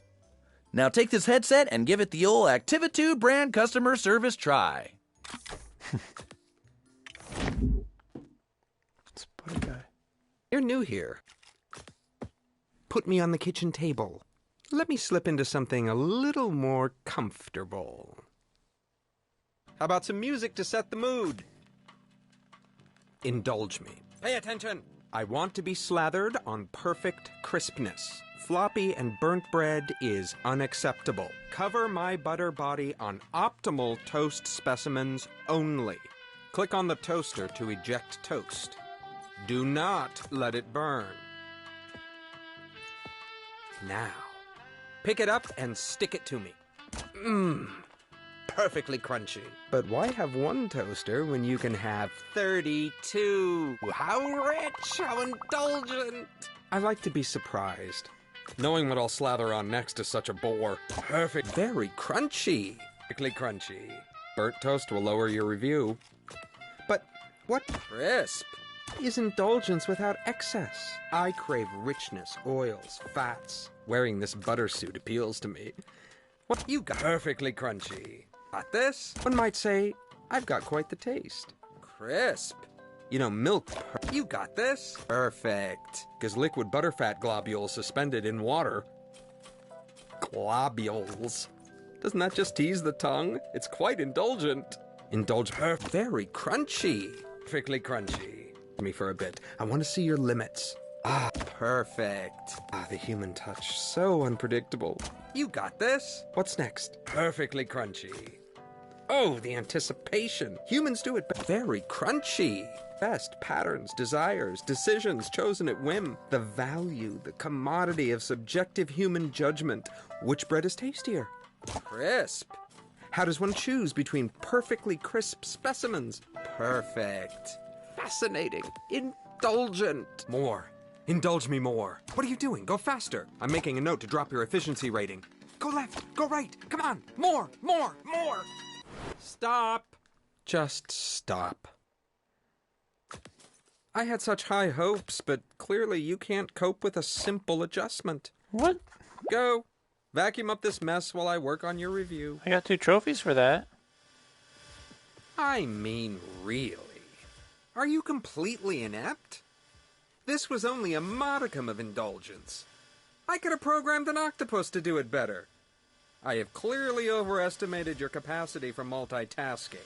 Now take this headset and give it the old Activitude brand customer service try. You're new here. Put me on the kitchen table. Let me slip into something a little more comfortable. How about some music to set the mood? Indulge me. Pay attention! I want to be slathered on perfect crispness. Floppy and burnt bread is unacceptable. Cover my butter body on optimal toast specimens only. Click on the toaster to eject toast. Do not let it burn. Now, pick it up and stick it to me. perfectly crunchy. But why have one toaster when you can have 32? How rich, how indulgent. I like to be surprised. Knowing what I'll slather on next is such a bore. Perfect, very crunchy. Perfectly crunchy. Burnt toast will lower your review. But what crisp is indulgence without excess? I crave richness, oils, fats. Wearing this butter suit appeals to me. What you got? Perfectly crunchy. Got this? One might say, I've got quite the taste. Crisp. You know, milk. You got this? Perfect. Because liquid butterfat globules suspended in water. Globules. Doesn't that just tease the tongue? It's quite indulgent. Very crunchy. Perfectly crunchy. Me for a bit. I want to see your limits. Ah, perfect. Ah, the human touch. So unpredictable. You got this. What's next? Perfectly crunchy. Oh, the anticipation. Humans do it very crunchy. Best patterns, desires, decisions chosen at whim. The value, the commodity of subjective human judgment. Which bread is tastier? Crisp. How does one choose between perfectly crisp specimens? Perfect. Fascinating. Indulgent. More. Indulge me more. What are you doing? Go faster. I'm making a note to drop your efficiency rating. Go left. Go right. Come on. More. More. More. Stop. Just stop. I had such high hopes, but clearly you can't cope with a simple adjustment. What? Go. Vacuum up this mess while I work on your review. I got 2 trophies for that. I mean, really? Are you completely inept? This was only a modicum of indulgence. I could have programmed an octopus to do it better. I have clearly overestimated your capacity for multitasking.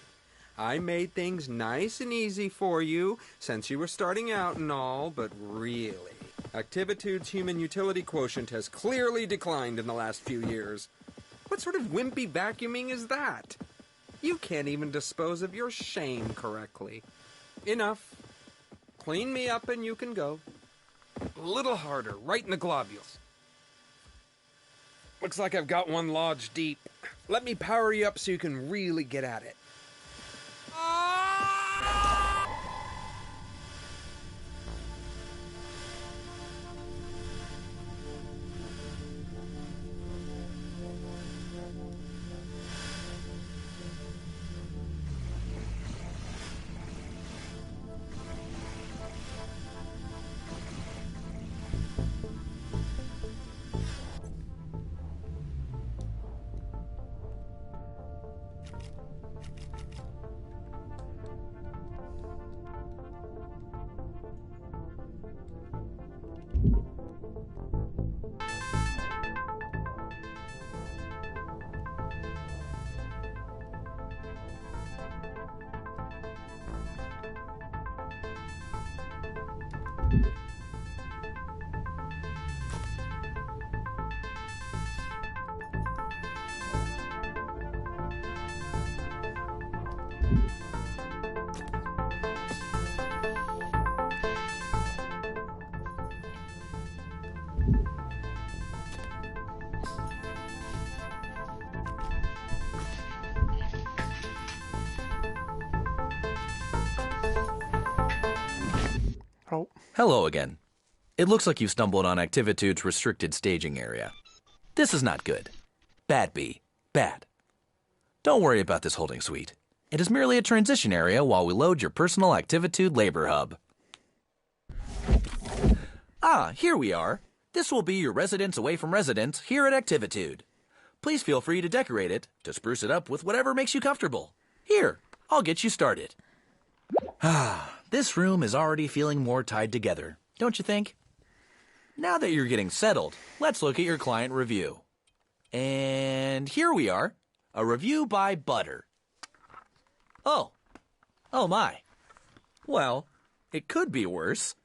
I made things nice and easy for you, since you were starting out and all, but really, Activitude's human utility quotient has clearly declined in the last few years. What sort of wimpy vacuuming is that? You can't even dispose of your shame correctly. Enough. Clean me up and you can go. A little harder, right in the globules. Looks like I've got one lodged deep. Let me power you up so you can really get at it. Hello again. It looks like you stumbled on Activitude's restricted staging area. This is not good. Bad B. Bad. Don't worry about this holding suite. It is merely a transition area while we load your personal Activitude labor hub. Ah, here we are. This will be your residence away from residence here at Activitude. Please feel free to decorate it, to spruce it up with whatever makes you comfortable. Here, I'll get you started. This room is already feeling more tied together, don't you think? Now that you're getting settled, let's look at your client review. And here we are, a review by Butter. Oh my. Well, it could be worse.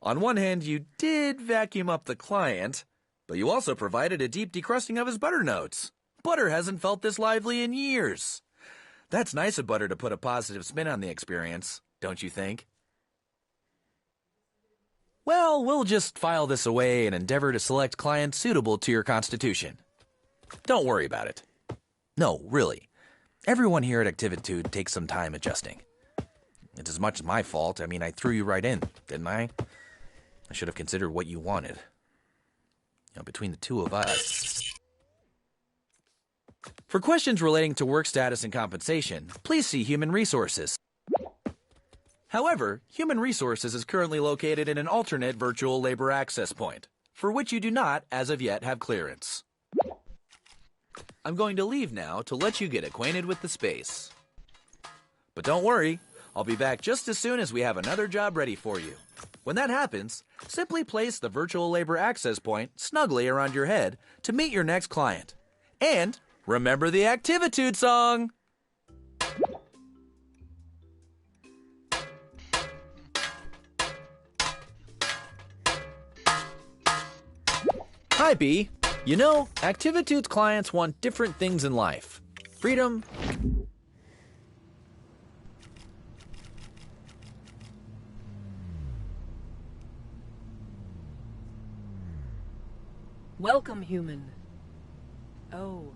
On one hand, you did vacuum up the client, but you also provided a deep decrusting of his butter notes. Butter hasn't felt this lively in years. That's nice of Butter to put a positive spin on the experience, don't you think? Well, we'll just file this away and endeavor to select clients suitable to your constitution. Don't worry about it. No, really. Everyone here at Activitude takes some time adjusting. It's as much my fault. I mean, I threw you right in, didn't I? I should have considered what you wanted. You know, between the two of us. For questions relating to work status and compensation, please see Human Resources. However, Human Resources is currently located in an alternate virtual labor access point, for which you do not, as of yet, have clearance. I'm going to leave now to let you get acquainted with the space. But don't worry, I'll be back just as soon as we have another job ready for you. When that happens, simply place the virtual labor access point snugly around your head to meet your next client. And remember the Activitude song! Hi, B. You know, Activitude's clients want different things in life. Freedom. Welcome, human. Oh,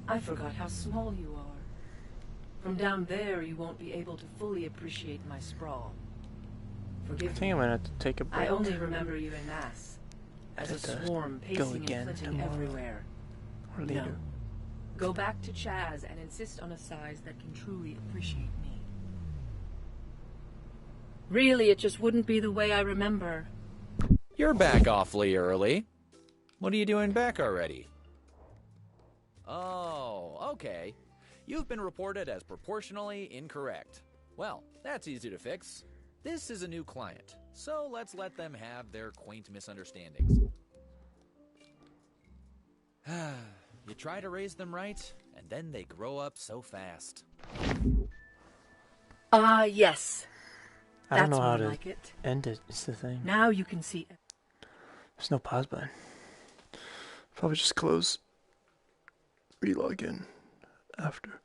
I forgot how small you are. From down there, you won't be able to fully appreciate my sprawl. Forgive I me. think I'm gonna have to take a break. I only remember you in mass, as a swarm pacing and flitting everywhere. Or later. No. Go back to Chaz and insist on a size that can truly appreciate me. Really, it just wouldn't be the way I remember. You're back awfully early. What are you doing back already? Oh, okay. You've been reported as proportionally incorrect. Well, that's easy to fix. This is a new client, so let's let them have their quaint misunderstandings. You try to raise them right, and then they grow up so fast. Yes. I don't That's know how more to like it. end it, is the thing. Now you can see it. There's no pause button. Probably just close. Relog in after.